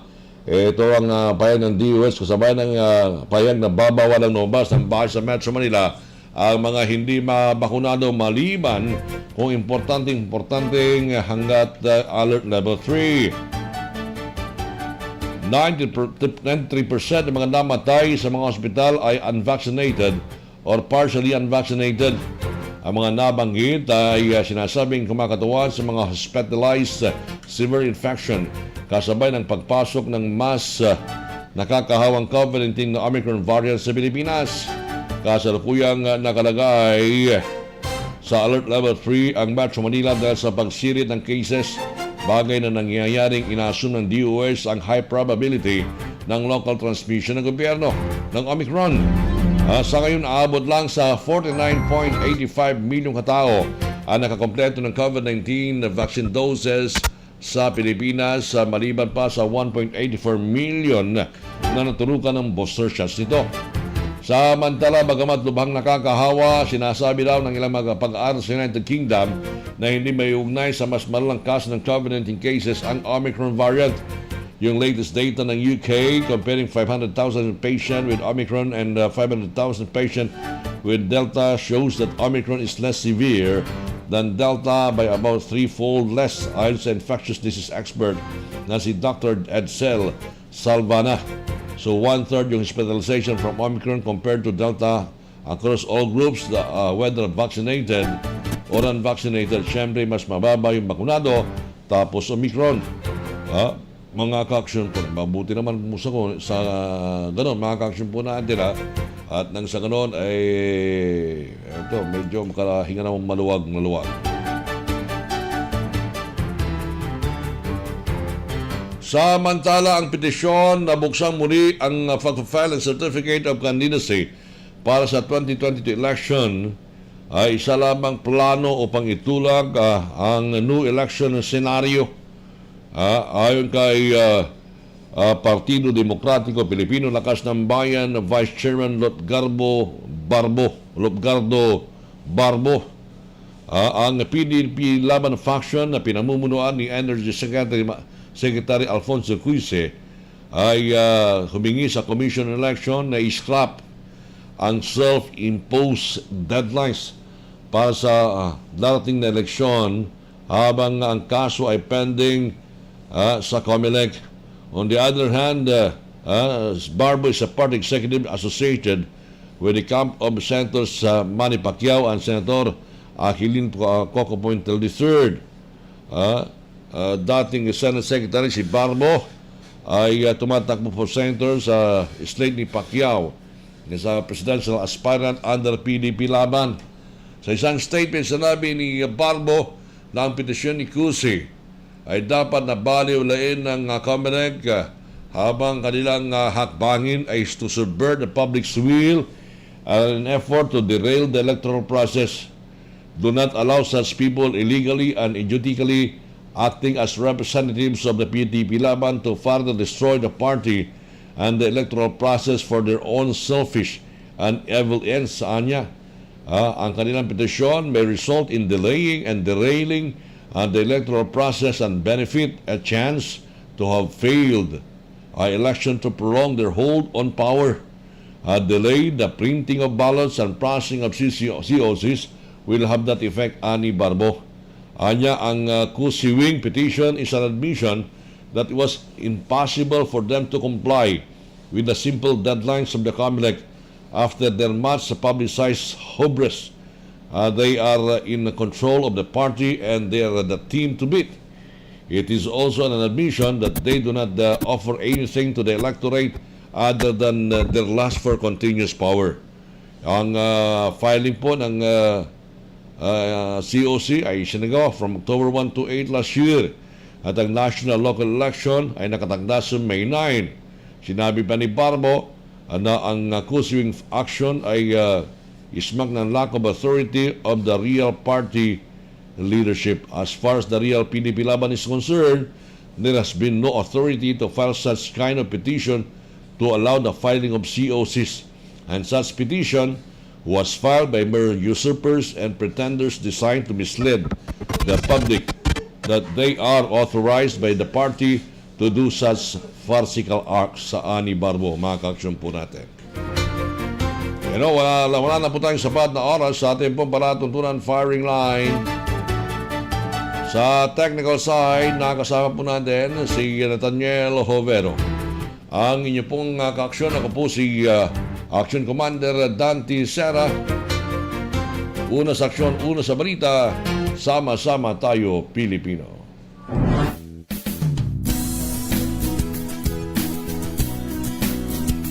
Ito ang payag ng DOH kasabay ng payag na babawal ang lumabas ng bahay sa Metro Manila ang mga hindi mabakunado maliban kung importanteng hanggat alert level 3. 93% ng mga namatay sa mga ospital ay unvaccinated or partially unvaccinated. Ang mga nabanggit ay sinasabing kumakatuwa sa mga hospitalized severe infection kasabay ng pagpasok ng mas nakakahawang COVID-19 na Omicron variant sa Pilipinas. Kasalukuyang nakalagay sa alert level 3 ang Metro Manila dahil sa pagsirit ng cases, bagay na nangyayaring inaasum ng DOH ang high probability ng local transmission ng gobyerno ng Omicron. Sa ngayon, aabot lang sa 49.85 milyong katao ang nakakompleto ng COVID-19 vaccine doses sa Pilipinas, maliban pa sa 1.84 million na natulukan ng booster shots nito. Samantala, bagamat lubhang nakakahawa, sinasabi daw ng ilang mga pag-aaral sa United Kingdom na hindi may ugnay sa mas malalang kaso ng COVID-19 cases ang Omicron variant. Yung latest data ng UK comparing 500,000 patient with Omicron and 500,000 patient with Delta shows that Omicron is less severe than Delta by about threefold less, ayon sa infectious disease expert na si Dr. Edsel Salvana. So one-third yung hospitalization from Omicron compared to Delta across all groups, whether vaccinated or unvaccinated. Siyempre, mas mababa yung bakunado, tapos Omicron. Mga ka-action po, mabuti naman po sa ganon, mga ka-action po natin ha. At nang sa ganon ay ito, medyo makarahinga namang maluwag. Samantala, ang petisyon na buksang muli ang pag-file ng Certificate of Candidacy para sa 2022 election ay isa lamang plano upang itulag ang new election scenario. Ayon kay Partido Demokratiko Pilipino Lakas ng Bayan Vice Chairman Lobgardo Barbo, ang PDP Laban faction na pinamumunuan ni Energy Secretary Alfonso Cuise ay humingi sa Commission on Election na i-scrap ang self-imposed deadlines para sa darating na eleksyon habang ang kaso ay pending sa COMELEC. On the other hand, Barbo is a party executive associated with the camp of Senators Manny Pacquiao and Senator Aquilino Coco Pointel III. Dating Senate Secretary si Barbo ay tumatakbo po senator sa slate ni Pacquiao sa presidential aspirant under PDP Laban. Sa isang statement, sinabi ni Barbo na ang petisyon ni Cusi ay dapat na baliwlain ng COMELEC habang kanilang hakbangin ay to subvert the public's will in an effort to derail the electoral process. Do not allow such people illegally and idiotically acting as representatives of the PDP Laban to further destroy the party and the electoral process for their own selfish and evil ends. Anya, ang kanilang petisyon may result in delaying and derailing the electoral process and benefit a chance to have failed election to prolong their hold on power. Delay the printing of ballots and processing of COCs will have that effect, ani Barbo. Anya, ang Cusi-wing petition is an admission that it was impossible for them to comply with the simple deadlines of the COMELEC after their much publicized hubris. They are in control of the party and they are the team to beat. It is also an admission that they do not offer anything to the electorate other than their lust for continuous power. Ang filing po ng COC ay sinagawa from October 1 to 8 last year at ang national local election ay nakatakda sa May 9. Sinabi pa ni Barbo na ang pursuing action ay ismak ng lack of authority of the real party leadership. As far as the real PDP Laban is concerned, there has been no authority to file such kind of petition to allow the filing of COCs, and such petition was filed by mere usurpers and pretenders designed to mislead the public that they are authorized by the party to do such farcical acts, sa ani Barbo. Mga ka-aksyon po natin. Wala na po tayong sapat na oras sa ating pong palatuntunan firing line. Sa technical side, nakasama po natin si Nathaniel Hovero. Ang inyo pong ka-aksyon, ako po si Action Commander Dante Serra. Una sa aksyon, una sa balita, sama-sama tayo Pilipino.